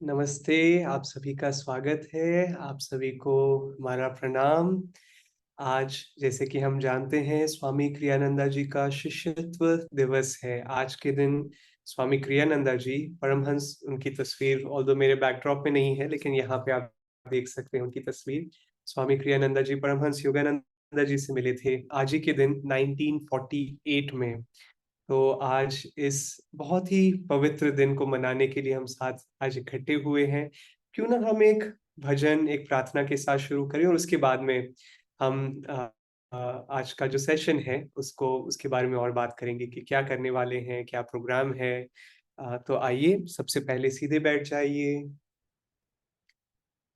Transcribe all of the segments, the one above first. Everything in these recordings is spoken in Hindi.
नमस्ते, आप सभी का स्वागत है। आप सभी को हमारा प्रणाम। आज जैसे कि हम जानते हैं स्वामी क्रियानंदा जी का शिष्यत्व दिवस है। आज के दिन स्वामी क्रियानंदा जी परमहंस उनकी तस्वीर ऑल्दो मेरे बैकड्रॉप में नहीं है, लेकिन यहाँ पे आप देख सकते हैं उनकी तस्वीर। स्वामी क्रियानंदा जी परमहंस योगानंदा जी से मिले थे आज ही के दिन 1948 में। तो आज इस बहुत ही पवित्र दिन को मनाने के लिए हम साथ आज इकट्ठे हुए हैं। क्यों ना हम एक भजन, एक प्रार्थना के साथ शुरू करें और उसके बाद में हम आज का जो सेशन है उसको उसके बारे में और बात करेंगे कि क्या करने वाले हैं, क्या प्रोग्राम है। तो आइए सबसे पहले सीधे बैठ जाइए,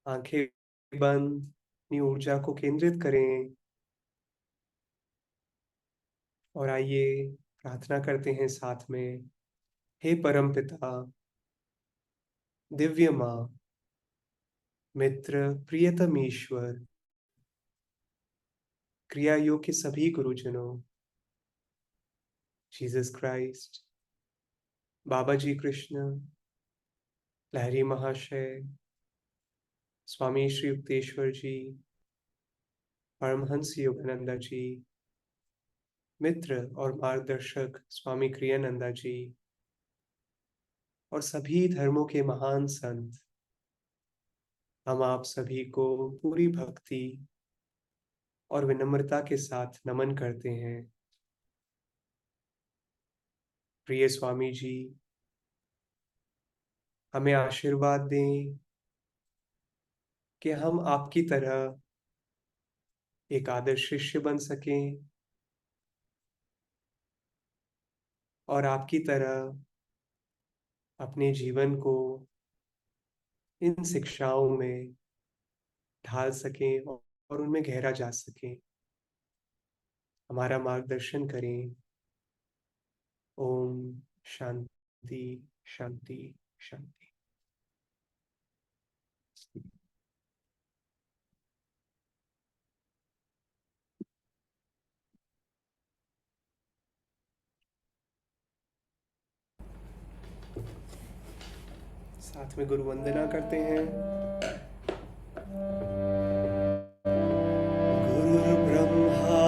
आंखें बंद, अपनी ऊर्जा को केंद्रित करें और आइए प्रार्थना करते हैं साथ में। हे परम पिता, दिव्य माँ, मित्र, प्रियतम ईश्वर, क्रिया योग के सभी गुरुजनों, जीसस क्राइस्ट, बाबा जी कृष्ण, लहरी महाशय, स्वामी श्री युक्तेश्वर जी, परमहंस योगानंदा जी, मित्र और मार्गदर्शक स्वामी क्रियानंदा जी और सभी धर्मों के महान संत, हम आप सभी को पूरी भक्ति और विनम्रता के साथ नमन करते हैं। प्रिय स्वामी जी, हमें आशीर्वाद दें कि हम आपकी तरह एक आदर्श शिष्य बन सकें और आपकी तरह अपने जीवन को इन शिक्षाओं में ढाल सकें और उनमें गहरा जा सकें। हमारा मार्गदर्शन करें। ओम शांति शांति शांति। साथ में गुरु वंदना करते हैं। गुरुर्ब्रह्मा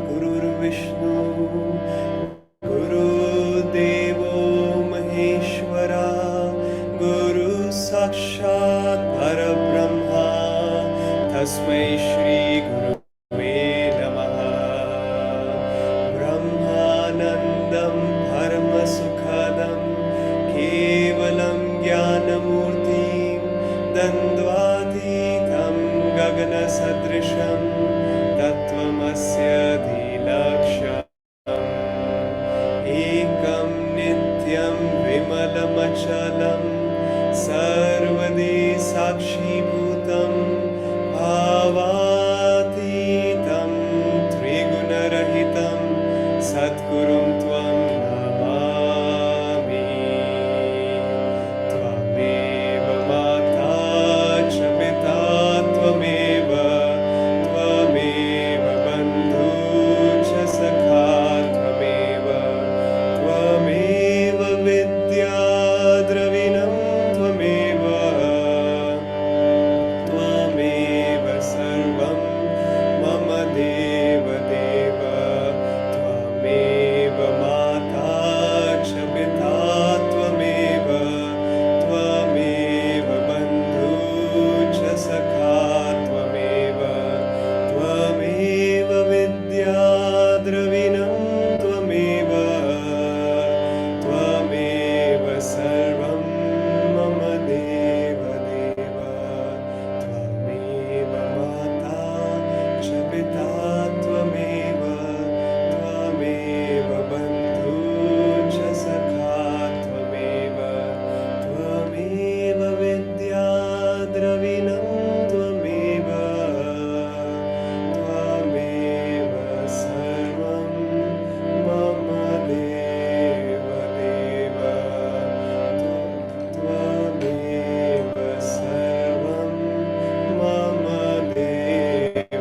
गुरुर्विष्णु गुरुदेवो महेश्वरा, गुरु साक्षात् परब्रह्मा तस्मै श्री गुरुवे नमः। ब्रह्मानन्दं परमसुखदं केवलं ज्ञानमूर्तिं द्वन्द्वातीतं गगनसदृशं तत्त्वमस्य धीलक्ष्यम् एकं नित्यं विमलमचलं सर्वदि साक्षीभूतं भावातीतं त्रिगुणरहितं सद्गुरुं त्वं नमामि। त्वमेव माता च पिता त्वमेव बन्धुः च सखा त्वमेव विद्या द्रविणं त्वमेव सर्वं मम देवदेव। त्वमेव माता च पिता त्वमेव बन्धुः च सखा त्वमेव विद्या द्रविणं त्वमेव सर्वं मम देवदेव। त्वमेव माता च पिता त्वमेव बन्धुः च सखा त्वमेव विद्या द्रविणं त्वमेव सर्वं मम देवदेव। त्वमेव सर्वं मम देवदेव।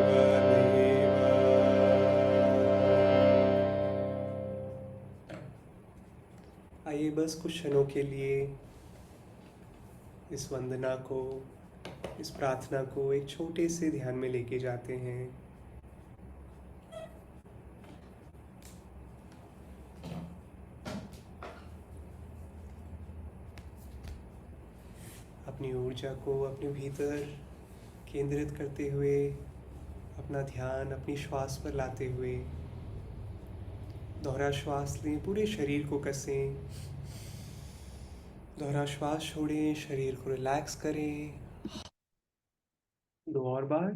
आइए बस कुछ क्षणों के लिए इस वंदना को, इस प्रार्थना को एक छोटे से ध्यान में लेके जाते हैं। अपनी ऊर्जा को अपने भीतर केंद्रित करते हुए, अपना ध्यान अपनी श्वास पर लाते हुए दोहरा श्वास लें, पूरे शरीर को कसें, दोहरा श्वास छोड़ें, शरीर को रिलैक्स करें। 2 और बार।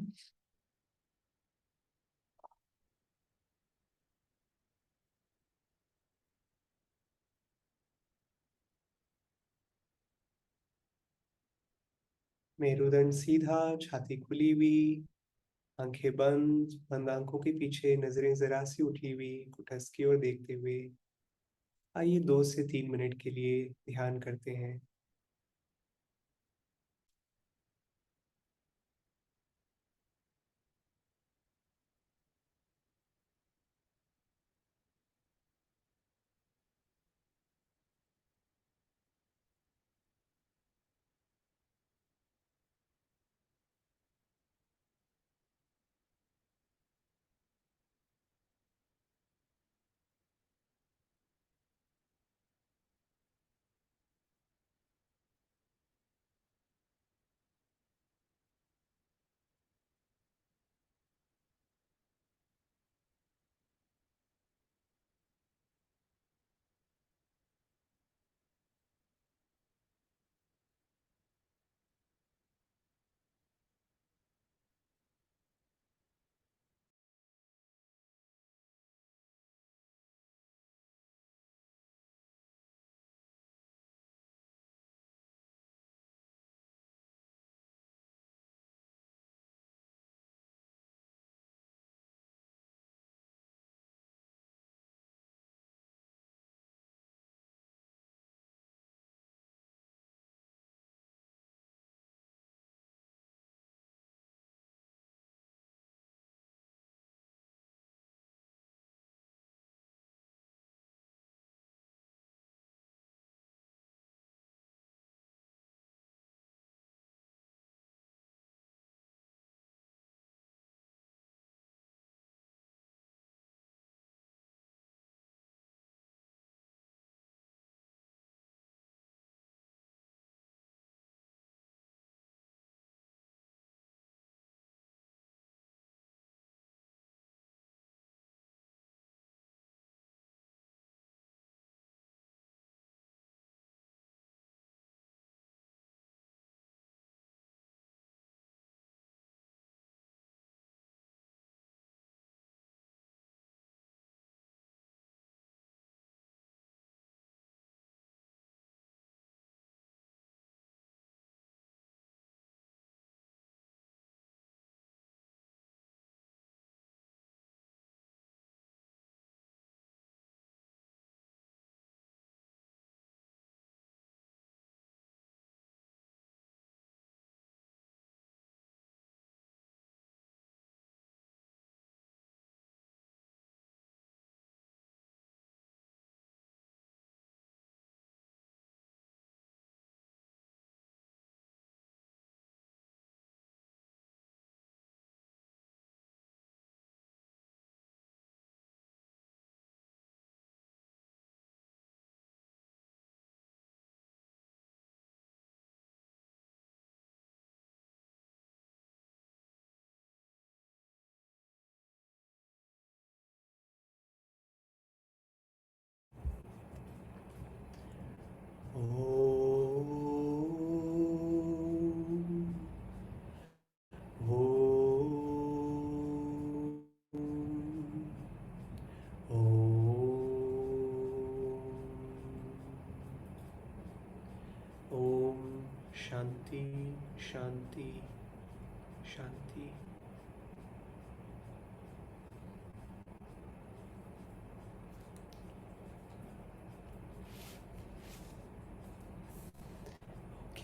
मेरुदंड सीधा, छाती खुली हुई, आंखें बंद, बंद आंखों के पीछे नजरें जरा सी उठी हुई, कुटस्थ की ओर देखते हुए आइए 2 से 3 मिनट के लिए ध्यान करते हैं। ओम शांति शांति शांति।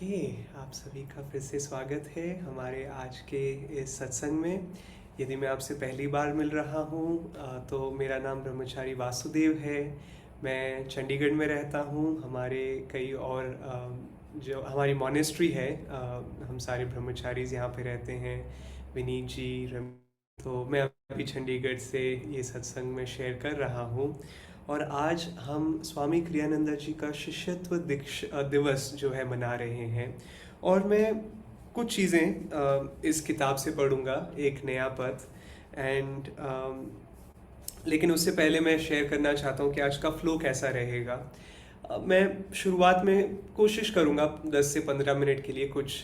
ओके, आप सभी का फिर से स्वागत है हमारे आज के इस सत्संग में। यदि मैं आपसे पहली बार मिल रहा हूँ तो मेरा नाम ब्रह्मचारी वासुदेव है। मैं चंडीगढ़ में रहता हूँ। हमारे कई और जो हमारी मॉनेस्ट्री है, हम सारे ब्रह्मचारीज़ यहाँ पे रहते हैं, विनीत जी, रम तो मैं अभी चंडीगढ़ से ये सत्संग में शेयर कर रहा हूँ। और आज हम स्वामी क्रियानंदा जी का शिष्यत्व दिवस जो है मना रहे हैं। और मैं कुछ चीज़ें इस किताब से पढ़ूँगा, एक नया पथ। एंड लेकिन उससे पहले मैं शेयर करना चाहता हूँ कि आज का फ्लो कैसा रहेगा। मैं शुरुआत में कोशिश करूँगा 10 से 15 मिनट के लिए कुछ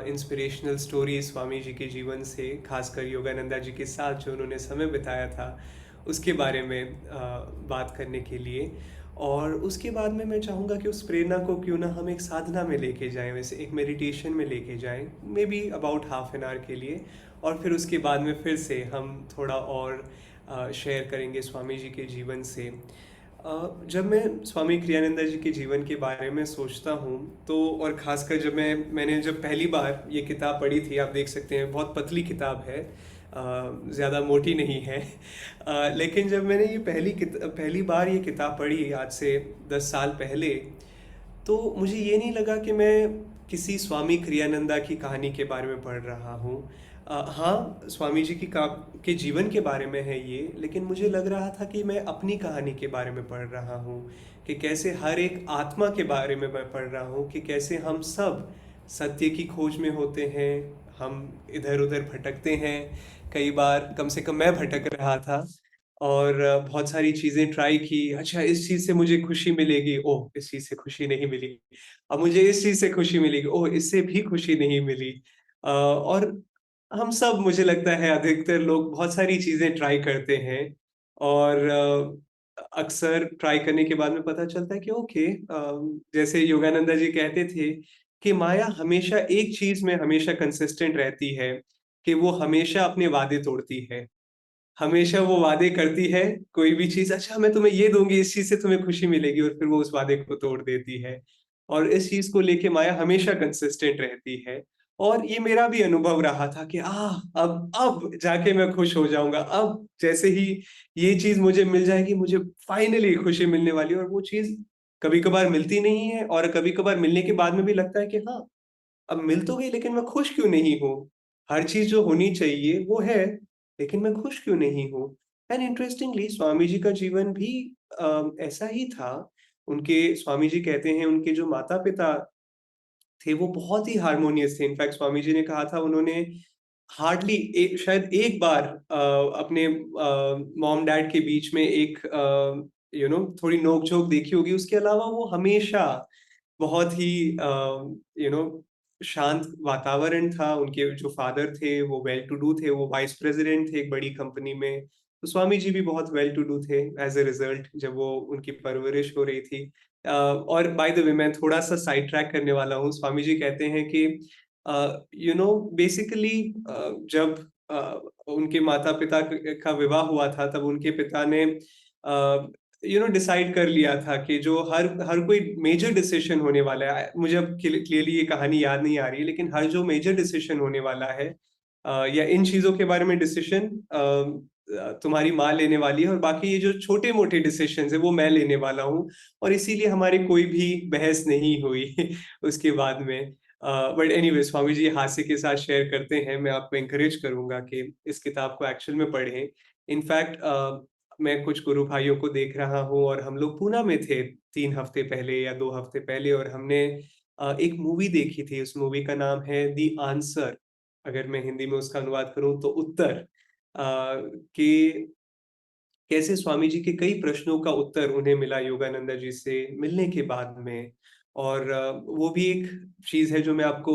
इंस्पिरेशनल स्टोरीज स्वामी जी के जीवन से, खासकर योगानंदा जी के साथ जो उन्होंने समय बिताया था उसके बारे में बात करने के लिए। और उसके बाद में मैं चाहूँगा कि उस प्रेरणा को क्यों ना हम एक साधना में लेके जाएं, वैसे एक मेडिटेशन में लेके जाएं, may be about half an hour के लिए। और फिर उसके बाद में फिर से हम थोड़ा और शेयर करेंगे स्वामी जी के जीवन से। जब मैं स्वामी क्रियानंदा जी के जीवन के बारे में सोचता हूँ तो, और ख़ासकर जब मैंने जब पहली बार ये किताब पढ़ी थी, आप देख सकते हैं बहुत पतली किताब है, ज़्यादा मोटी नहीं है। लेकिन जब मैंने ये पहली बार ये किताब पढ़ी आज से 10 साल पहले, तो मुझे ये नहीं लगा कि मैं किसी स्वामी क्रियानंदा की कहानी के बारे में पढ़ रहा हूँ। हाँ, स्वामी जी के जीवन के बारे में है ये, लेकिन मुझे लग रहा था कि मैं अपनी कहानी के बारे में पढ़ रहा हूँ, कि कैसे हर एक आत्मा के बारे में मैं पढ़ रहा हूँ, कि कैसे हम सब सत्य की खोज में होते हैं, हम इधर उधर भटकते हैं। कई बार, कम से कम मैं भटक रहा था, और बहुत सारी चीज़ें ट्राई की। अच्छा, इस चीज़ से मुझे खुशी मिलेगी, ओह! इस चीज़ से खुशी नहीं मिली। अब मुझे इस चीज़ से खुशी मिलेगी, ओह! इससे भी खुशी नहीं मिली। और हम सब, मुझे लगता है अधिकतर लोग बहुत सारी चीज़ें ट्राई करते हैं, और अक्सर ट्राई करने के बाद में पता चलता है कि ओके, जैसे योगानंदा जी कहते थे कि माया हमेशा एक चीज़ में हमेशा कंसिस्टेंट रहती है, कि वो हमेशा अपने वादे तोड़ती है। हमेशा वो वादे करती है, कोई भी चीज़, अच्छा मैं तुम्हें ये दूँगी, इस चीज़ से तुम्हें खुशी मिलेगी, और फिर वो उस वादे को तोड़ देती है। और इस चीज़ को लेके माया हमेशा कंसिस्टेंट रहती है। और ये मेरा भी अनुभव रहा था कि अब जाके मैं खुश हो जाऊँगा, अब जैसे ही ये चीज़ मुझे मिल जाएगी, मुझे फाइनली खुशी मिलने वाली है। और वो चीज़ कभी-कभार मिलती नहीं है, और कभी-कभार मिलने के बाद में भी लगता है कि हाँ, अब मिल तो गई, लेकिन मैं खुश क्यों नहीं हूँ? हर चीज़ जो होनी चाहिए वो है, लेकिन मैं खुश क्यों नहीं हूँ? एंड इंटरेस्टिंगली स्वामी जी का जीवन भी ऐसा ही था। उनके स्वामी जी कहते हैं उनके जो माता-पिता थे वो बहुत ही हार्मोनियस थे। इनफैक्ट स्वामी जी ने कहा था, उन्होंने हार्डली शायद एक बार अपने मॉम डैड के बीच में एक थोड़ी नोक-झोंक देखी होगी। उसके अलावा वो हमेशा बहुत ही यू नो शांत वातावरण था। उनके जो फादर थे वो वेल टू डू थे, वो वाइस प्रेसिडेंट थे एक बड़ी कंपनी में। तो स्वामी जी भी बहुत वेल टू डू थे एज़ अ रिज़ल्ट, जब वो उनकी परवरिश हो रही थी। और बाय द वे, मैं थोड़ा-सा साइड ट्रैक करने वाला हूँ। स्वामी जी कहते हैं कि बेसिकली जब उनके माता-पिता का विवाह हुआ था, तब उनके पिता ने डिसाइड कर लिया था कि जो हर हर कोई मेजर डिसीजन होने वाला है, मुझे अब क्लियरली ये कहानी याद नहीं आ रही है, लेकिन हर जो मेजर डिसीजन होने वाला है, या इन चीजों के बारे में डिसीजन तुम्हारी माँ लेने वाली है, और बाकी ये जो छोटे-मोटे डिसीजंस है वो मैं लेने वाला हूँ। और इसीलिए हमारी कोई भी बहस नहीं हुई उसके बाद में। बट एनीवे, स्वामी जी हास्य के साथ शेयर करते हैं, मैं आपको एनकरेज करूंगा कि इस किताब को एक्चुअल में पढ़ें। इनफैक्ट मैं कुछ गुरु भाइयों को देख रहा हूँ, और हम लोग पूना में थे 3 हफ्ते पहले या 2 हफ्ते पहले, और हमने एक मूवी देखी थी। उस मूवी का नाम है द आंसर। अगर मैं हिंदी में उसका अनुवाद करूँ तो उत्तर। कि कैसे स्वामी जी के कई प्रश्नों का उत्तर उन्हें मिला योगानंदा जी से मिलने के बाद में। और वो भी एक चीज़ है जो मैं आपको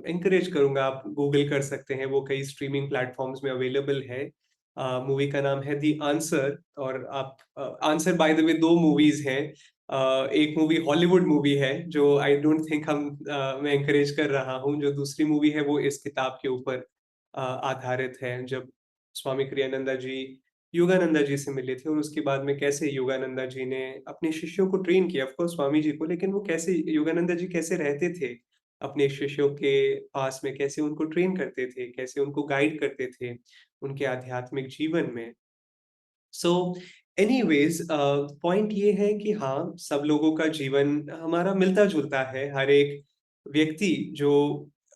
एनकरेज करूँगा, आप गूगल कर सकते हैं, वो कई स्ट्रीमिंग प्लेटफ़ॉर्म्स में अवेलेबल है। मूवी का नाम है द आंसर। और आप answer, by the way 2 movies हैं। एक मूवी हॉलीवुड मूवी है जो आई डोंट थिंक मैं एनकरेज कर रहा हूँ। जो दूसरी मूवी है वो इस किताब के ऊपर आधारित है। जब स्वामी क्रियानंदा जी योगानंदा जी से मिले थे, और उसके बाद में कैसे योगानंदा जी ने अपने शिष्यों को ट्रेन किया, ऑफ कोर्स स्वामी जी को, लेकिन वो कैसे योगानंदा जी कैसे रहते थे अपने शिष्यों के पास में, कैसे उनको ट्रेन करते थे, कैसे उनको गाइड करते थे उनके आध्यात्मिक जीवन में। सो एनीवेज, पॉइंट ये है कि हाँ, सब लोगों का जीवन हमारा मिलता-जुलता है। हर एक व्यक्ति जो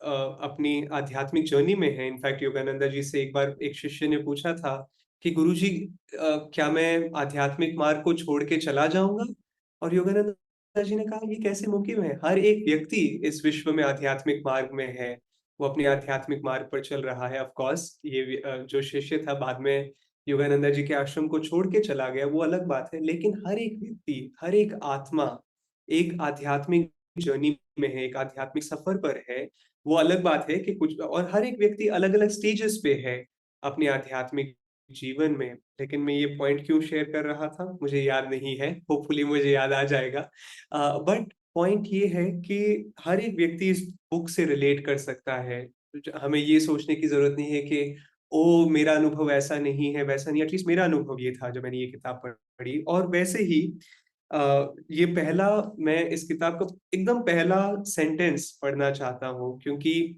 अपनी आध्यात्मिक जर्नी में है, इनफैक्ट योगानंदा जी से एक बार एक शिष्य ने पूछा था कि गुरुजी, क्या मैं आध्यात्मिक मार्ग को छोड़ के चला जाऊंगा? और योगानंदा जी ने कहा, ये कैसे मुमकिन है? हर एक व्यक्ति इस विश्व में आध्यात्मिक मार्ग में है, वो अपने आध्यात्मिक मार्ग पर चल रहा है। ऑफ कोर्स जो शिष्य था बाद में योगानंदा जी के आश्रम को छोड़ के चला गया, वो अलग बात है, लेकिन हर एक व्यक्ति, हर एक आत्मा एक आध्यात्मिक जर्नी में है, एक आध्यात्मिक सफर पर है। वो अलग बात है कि कुछ, और हर एक व्यक्ति अलग अलग स्टेजेस पे है अपने आध्यात्मिक जीवन में। लेकिन मैं ये पॉइंट क्यों शेयर कर रहा था मुझे याद नहीं है, होपफुली मुझे याद आ जाएगा। बट पॉइंट ये है कि हर एक व्यक्ति इस बुक से रिलेट कर सकता है। हमें ये सोचने की जरूरत नहीं है कि ओ मेरा अनुभव ऐसा नहीं है, वैसा नहीं। एटलीस्ट मेरा अनुभव ये था जब मैंने ये किताब पढ़ी। और वैसे ही ये पहला, मैं इस किताब का एकदम पहला सेंटेंस पढ़ना चाहता हूँ, क्योंकि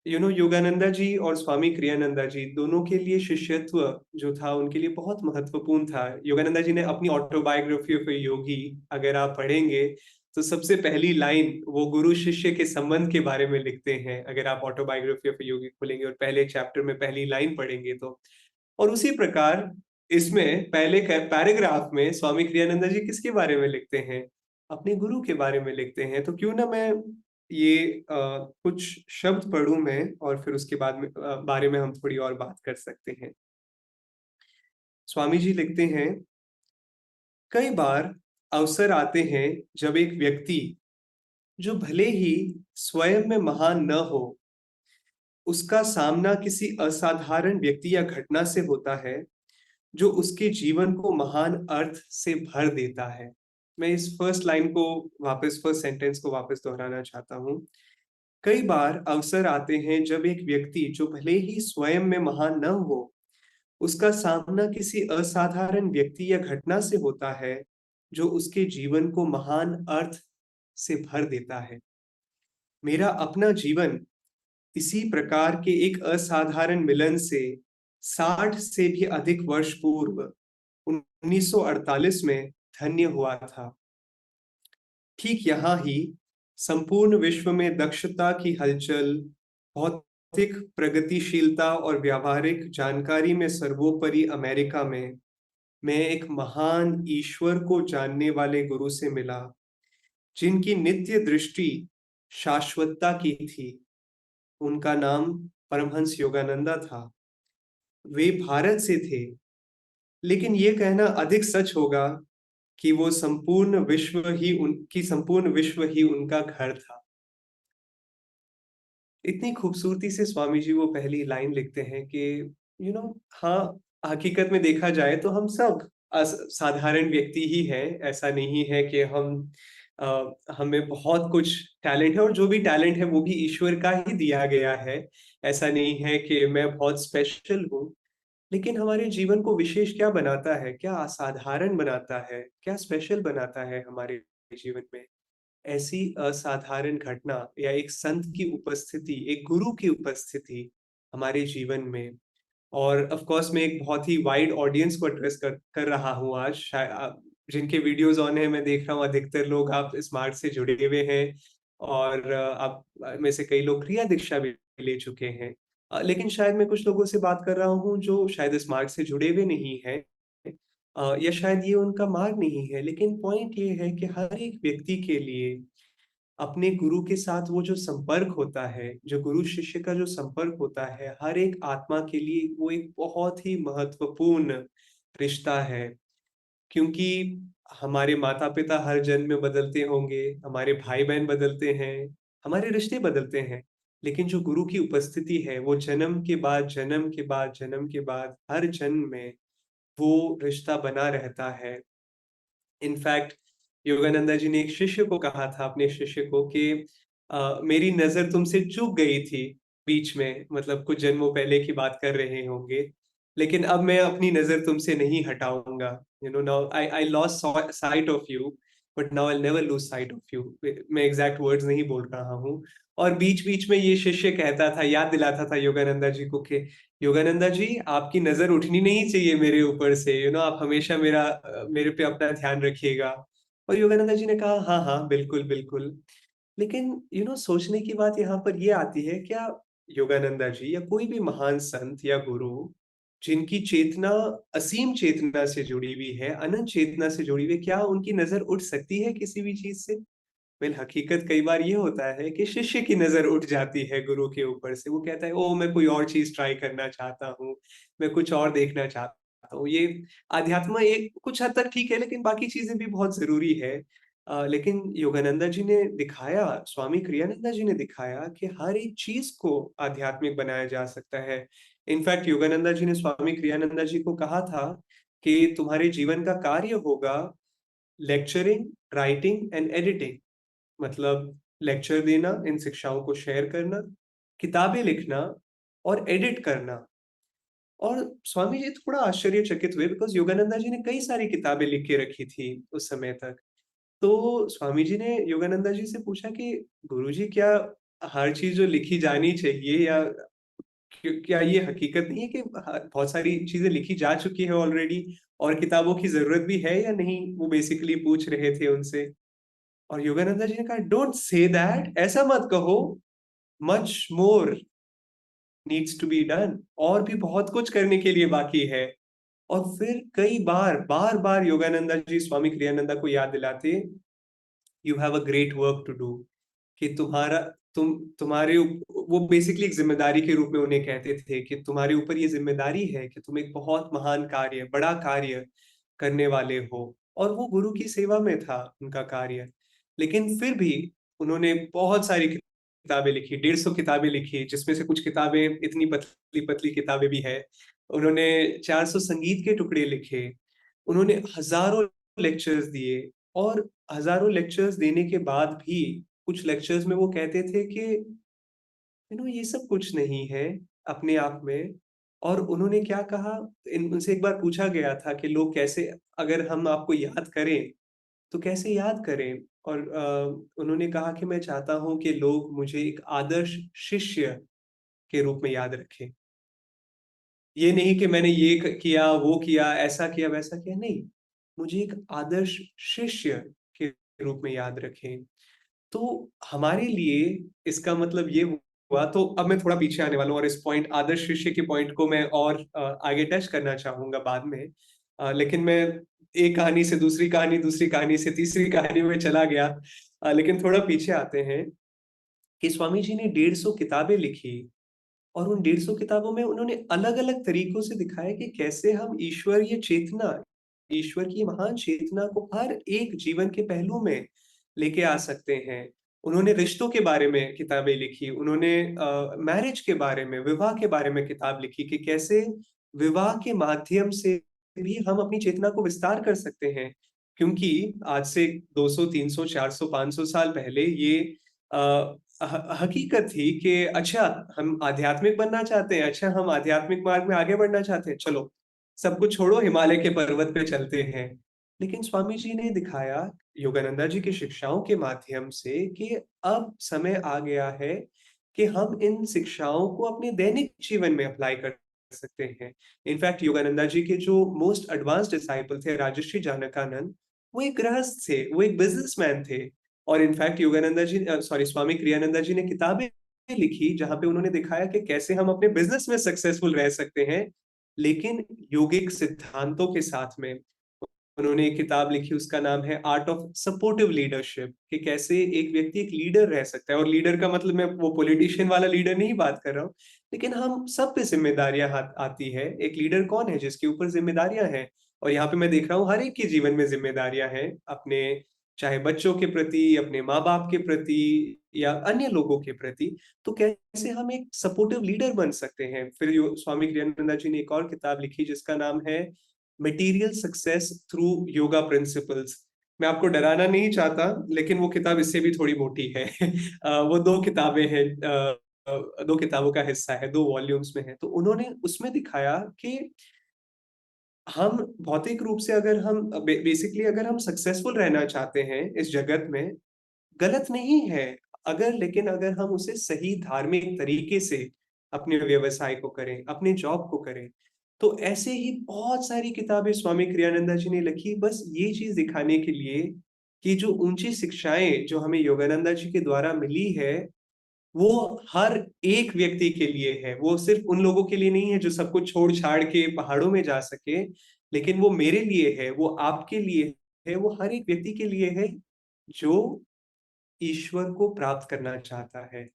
योगानंदा जी और स्वामी क्रियानंदा जी दोनों के लिए शिष्यत्व जो था उनके लिए बहुत महत्वपूर्ण था। योगानंदा जी ने अपनी ऑटोबायोग्राफी ऑफ ए योगी अगर आप पढ़ेंगे तो सबसे पहली लाइन वो गुरु शिष्य के संबंध के बारे में लिखते हैं। अगर आप ऑटोबायोग्राफी ऑफ ए योगी खोलेंगे और पहले चैप्टर में पहली लाइन पढ़ेंगे तो, और उसी प्रकार इसमें पहले पैराग्राफ में स्वामी क्रियानंदा जी किसके बारे में लिखते हैं? अपने गुरु के बारे में लिखते हैं। तो क्यों ना मैं ये कुछ शब्द पढ़ूं मैं, और फिर उसके बाद में बारे में हम थोड़ी और बात कर सकते हैं। स्वामी जी लिखते हैं, कई बार अवसर आते हैं जब एक व्यक्ति जो भले ही स्वयं में महान न हो, उसका सामना किसी असाधारण व्यक्ति या घटना से होता है जो उसके जीवन को महान अर्थ से भर देता है। मैं इस फर्स्ट लाइन को वापस, फर्स्ट सेंटेंस को वापस दोहराना चाहता हूँ। कई बार अवसर आते हैं जब एक व्यक्ति जो भले ही स्वयं में महान न हो, उसका सामना किसी असाधारण व्यक्ति या घटना से होता है जो उसके जीवन को महान अर्थ से भर देता है। मेरा अपना जीवन इसी प्रकार के एक असाधारण मिलन से 60 से भी अधिक वर्ष पूर्व 1948 में धन्य हुआ था। ठीक यहाँ ही संपूर्ण विश्व में दक्षता की हलचल, भौतिक प्रगतिशीलता और व्यावहारिक जानकारी में सर्वोपरि अमेरिका में मैं एक महान ईश्वर को जानने वाले गुरु से मिला, जिनकी नित्य दृष्टि शाश्वतता की थी। उनका नाम परमहंस योगानंदा था। वे भारत से थे, लेकिन ये कहना अधिक सच होगा कि वो संपूर्ण विश्व ही उनका घर था। इतनी खूबसूरती से स्वामी जी वो पहली लाइन लिखते हैं कि हाँ, हकीकत में देखा जाए तो हम सब साधारण व्यक्ति ही है। ऐसा नहीं है कि हमें बहुत कुछ टैलेंट है, और जो भी टैलेंट है वो भी ईश्वर का ही दिया गया है। ऐसा नहीं है कि मैं बहुत स्पेशल हूँ। लेकिन हमारे जीवन को विशेष क्या बनाता है, क्या असाधारण बनाता है, क्या स्पेशल बनाता है हमारे जीवन में? ऐसी असाधारण घटना या एक संत की उपस्थिति, एक गुरु की उपस्थिति हमारे जीवन में। और ऑफ कोर्स मैं एक बहुत ही वाइड ऑडियंस को एड्रेस कर रहा हूँ आज। जिनके वीडियोस ऑन है, मैं देख रहा हूँ अधिकतर लोग आप इस मार्ग से जुड़े हुए हैं, और आप में से कई लोग क्रिया दीक्षा भी ले चुके हैं। लेकिन शायद मैं कुछ लोगों से बात कर रहा हूँ जो शायद इस मार्ग से जुड़े हुए नहीं हैं, या शायद ये उनका मार्ग नहीं है। लेकिन पॉइंट ये है कि हर एक व्यक्ति के लिए अपने गुरु के साथ वो जो संपर्क होता है, जो गुरु शिष्य का जो संपर्क होता है, हर एक आत्मा के लिए वो एक बहुत ही महत्वपूर्ण रिश्ता है। क्योंकि हमारे माता पिता हर जन्म में बदलते होंगे, हमारे भाई बहन बदलते हैं, हमारे रिश्ते बदलते हैं, लेकिन जो गुरु की उपस्थिति है वो जन्म के बाद जन्म के बाद जन्म के बाद हर जन्म में वो रिश्ता बना रहता है। इनफैक्ट योगानंदा जी ने एक शिष्य को कहा था, अपने शिष्य को, कि मेरी नजर तुमसे चूक गई थी बीच में, मतलब कुछ जन्मों पहले की बात कर रहे होंगे, लेकिन अब मैं अपनी नजर तुमसे नहीं हटाऊंगा। Now I lost sight of you, but now I never lose sight of you. मैं एग्जैक्ट वर्ड्स नहीं बोल रहा हूँ। और बीच बीच में ये शिष्य कहता था, याद दिलाता था योगानंदा जी को कि योगानंदा जी, आपकी नजर उठनी नहीं चाहिए मेरे ऊपर से। आप हमेशा मेरे पे अपना ध्यान रखिएगा। और योगानंदा जी ने कहा, हाँ हाँ, बिल्कुल बिल्कुल। लेकिन सोचने की बात यहाँ पर ये आती है, क्या योगानंदा जी या कोई भी महान संत या गुरु जिनकी चेतना असीम चेतना से जुड़ी हुई है, अनंत चेतना से जुड़ी हुई है, क्या उनकी नजर उठ सकती है किसी भी चीज से? वेल, हकीकत कई बार ये होता है कि शिष्य की नजर उठ जाती है गुरु के ऊपर से। वो कहता है, ओ मैं कोई और चीज ट्राई करना चाहता हूँ, मैं कुछ और देखना चाहता हूँ। ये अध्यात्म एक कुछ हद तक ठीक है, लेकिन बाकी चीजें भी बहुत जरूरी है। लेकिन योगानंदा जी ने दिखाया, स्वामी क्रियानंदा जी ने दिखाया कि हर एक चीज को आध्यात्मिक बनाया जा सकता है। इनफैक्ट योगानंदा जी ने स्वामी क्रियानंदा जी को कहा था कि तुम्हारे जीवन का कार्य होगा लेक्चरिंग, राइटिंग एंड एडिटिंग। मतलब लेक्चर देना, इन शिक्षाओं को शेयर करना, किताबें लिखना और एडिट करना। और स्वामी जी थोड़ा आश्चर्यचकित हुए, बिकॉज योगानंदा जी ने कई सारी किताबें लिख के रखी थी उस समय तक। तो स्वामी जी ने योगानंदा जी से पूछा कि गुरुजी, क्या हर चीज जो लिखी जानी चाहिए, या क्या ये हकीकत नहीं है कि बहुत सारी चीजें लिखी जा चुकी है ऑलरेडी और किताबों की जरूरत भी है या नहीं? वो बेसिकली पूछ रहे थे उनसे। और योगानंदा जी ने कहा, डोंट से दैट, ऐसा मत कहो, much more needs to be done, और भी बहुत कुछ करने के लिए बाकी है। और फिर कई बार, बार बार योगानंदा जी स्वामी क्रियानंदा को याद दिलाते, you have a great work to do. कि तुम्हारे वो बेसिकली एक जिम्मेदारी के रूप में उन्हें कहते थे कि तुम्हारे ऊपर ये जिम्मेदारी है कि तुम एक बहुत महान कार्य, बड़ा कार्य करने वाले हो। और वो गुरु की सेवा में था उनका कार्य। लेकिन फिर भी उन्होंने बहुत सारी किताबें लिखी, 150 किताबें लिखी, जिसमें से कुछ किताबें इतनी पतली पतली किताबें भी है। उन्होंने 400 संगीत के टुकड़े लिखे। उन्होंने हजारों लेक्चर्स दिए। और हजारों लेक्चर्स देने के बाद भी कुछ लेक्चर्स में वो कहते थे कि ये सब कुछ नहीं है अपने आप में। और उन्होंने क्या कहा, उनसे एक बार पूछा गया था कि लोग कैसे, अगर हम आपको याद करें तो कैसे याद करें? और उन्होंने कहा कि मैं चाहता हूं कि लोग मुझे एक आदर्श शिष्य के रूप में याद रखें। ये नहीं कि मैंने ये किया, वो किया, ऐसा किया, वैसा किया, नहीं। मुझे एक आदर्श शिष्य के रूप में याद रखें। तो हमारे लिए इसका मतलब ये हुआ, तो अब मैं थोड़ा पीछे आने वाला हूँ और इस पॉइंट, आदर्श शिष्य के पॉइंट को मैं और आगे टच करना चाहूंगा बाद में। लेकिन मैं एक कहानी से दूसरी कहानी, दूसरी कहानी से तीसरी कहानी में चला गया। लेकिन थोड़ा पीछे आते हैं कि स्वामी जी ने 150 किताबें लिखी। और उन 150 किताबों में उन्होंने अलग अलग तरीकों से दिखाया कि कैसे हम ईश्वरीय चेतना, ईश्वर की महान चेतना को हर एक जीवन के पहलू में लेके आ सकते हैं। उन्होंने रिश्तों के बारे में किताबें लिखी। उन्होंने मैरिज के बारे में, विवाह के बारे में किताब लिखी कि कैसे विवाह के माध्यम से भी हम अपनी चेतना को विस्तार कर सकते हैं। क्योंकि आज से 200, 300, 400, 500 साल पहले ये हकीकत थी कि अच्छा, हम आध्यात्मिक बनना चाहते हैं, अच्छा हम आध्यात्मिक मार्ग में आगे बढ़ना चाहते हैं, चलो सब कुछ छोड़ो, हिमालय के पर्वत पे चलते हैं। लेकिन स्वामी जी ने दिखाया, योगानंदा जी की शिक्षाओं के माध्यम से, कि अब समय आ गया है कि हम इन शिक्षाओं को अपने दैनिक जीवन में अप्लाई कर सकते हैं। इनफैक्ट योगानंदा जी के जो मोस्ट एडवांस डिसाइपल थे, राजर्षि जानकानंद, वो एक गृहस्थ थे, वो एक बिजनेसमैन थे। और इनफैक्ट योगानंदा जी, सॉरी, स्वामी क्रियानंदा जी ने किताबें लिखी जहां पे उन्होंने दिखाया कि कैसे हम अपने बिजनेस में सक्सेसफुल रह सकते हैं, लेकिन योगिक सिद्धांतों के साथ में। उन्होंने एक किताब लिखी, उसका नाम है आर्ट ऑफ सपोर्टिव लीडरशिप, कि कैसे एक व्यक्ति एक लीडर रह सकता है। और लीडर का मतलब मैं वो पॉलिटिशियन वाला लीडर नहीं बात कर रहा हूँ, लेकिन हम सब पे जिम्मेदारियां आती है। एक लीडर कौन है जिसके ऊपर जिम्मेदारियां हैं? और यहाँ पे मैं देख रहा हूँ हर एक के जीवन में जिम्मेदारियां हैं, अपने चाहे बच्चों के प्रति, अपने माँ बाप के प्रति, या अन्य लोगों के प्रति। तो कैसे हम एक सपोर्टिव लीडर बन सकते हैं? फिर स्वामी क्रियानंदा जी ने एक और किताब लिखी जिसका नाम है material success through yoga principles. मैं आपको डराना नहीं चाहता, लेकिन वो किताब इससे भी थोड़ी मोटी है। वो दो किताबें हैं, दो किताबों का हिस्सा है, दो वॉल्यूम्स में है। तो उन्होंने उसमें दिखाया कि हम भौतिक रूप से, अगर हम बेसिकली अगर हम सक्सेसफुल रहना चाहते हैं इस जगत में, गलत नहीं है अगर, लेकिन अगर हम उसे सही धार्मिक तरीके से अपने व्यवसाय को करें, अपने जॉब को करें। तो ऐसे ही बहुत सारी किताबें स्वामी क्रियानंदा जी ने लिखी, बस ये चीज दिखाने के लिए कि जो ऊंची शिक्षाएं जो हमें योगानंदा जी के द्वारा मिली है, वो हर एक व्यक्ति के लिए है। वो सिर्फ उन लोगों के लिए नहीं है जो सब कुछ छोड़ छाड़ के पहाड़ों में जा सके, लेकिन वो मेरे लिए है, वो आपके लिए है, वो हर एक व्यक्ति के लिए है जो ईश्वर को प्राप्त करना चाहता है,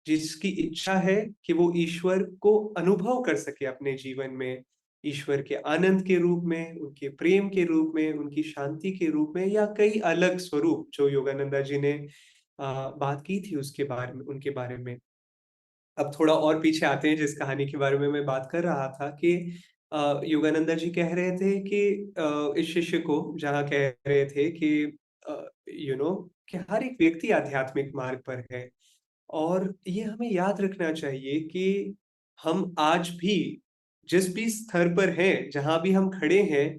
जिसकी इच्छा है कि वो ईश्वर को अनुभव कर सके अपने जीवन में, ईश्वर के आनंद के रूप में, उनके प्रेम के रूप में, उनकी शांति के रूप में, या कई अलग स्वरूप जो योगानंदा जी ने बात की थी उसके बारे में, उनके बारे में। अब थोड़ा और पीछे आते हैं जिस कहानी के बारे में मैं बात कर रहा था कि योगानंदा जी कह रहे थे कि इस शिष्य को जहाँ कह रहे थे कि यू नो कि हर एक व्यक्ति आध्यात्मिक मार्ग पर है, और ये हमें याद रखना चाहिए कि हम आज भी जिस भी स्तर पर हैं, जहां भी हम खड़े हैं,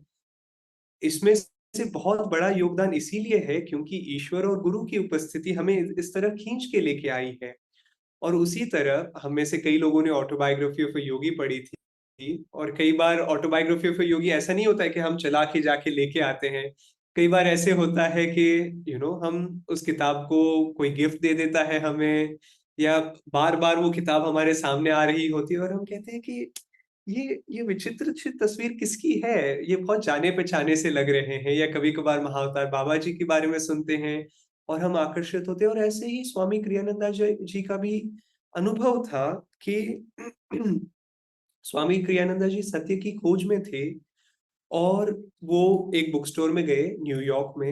इसमें से बहुत बड़ा योगदान इसीलिए है क्योंकि ईश्वर और गुरु की उपस्थिति हमें इस तरह खींच के लेके आई है। और उसी तरह हम में से कई लोगों ने ऑटोबायोग्राफी ऑफ अ योगी पढ़ी थी, और कई बार ऑटोबायोग्राफी ऑफ अ योगी ऐसा नहीं होता है कि हम चला के जाके लेके आते हैं। कई बार ऐसे होता है कि हम उस किताब को कोई गिफ्ट दे देता है हमें, या बार बार वो किताब हमारे सामने आ रही होती है और हम कहते हैं कि ये विचित्र सी तस्वीर किसकी है, ये बहुत जाने पहचाने से लग रहे हैं। या कभी कभार महाअवतार बाबा जी के बारे में सुनते हैं और हम आकर्षित होते हैं। और ऐसे ही स्वामी क्रियानंदा जी का भी अनुभव था कि स्वामी क्रियानंदा जी सत्य की खोज में थे, और वो एक बुक स्टोर में गए न्यूयॉर्क में।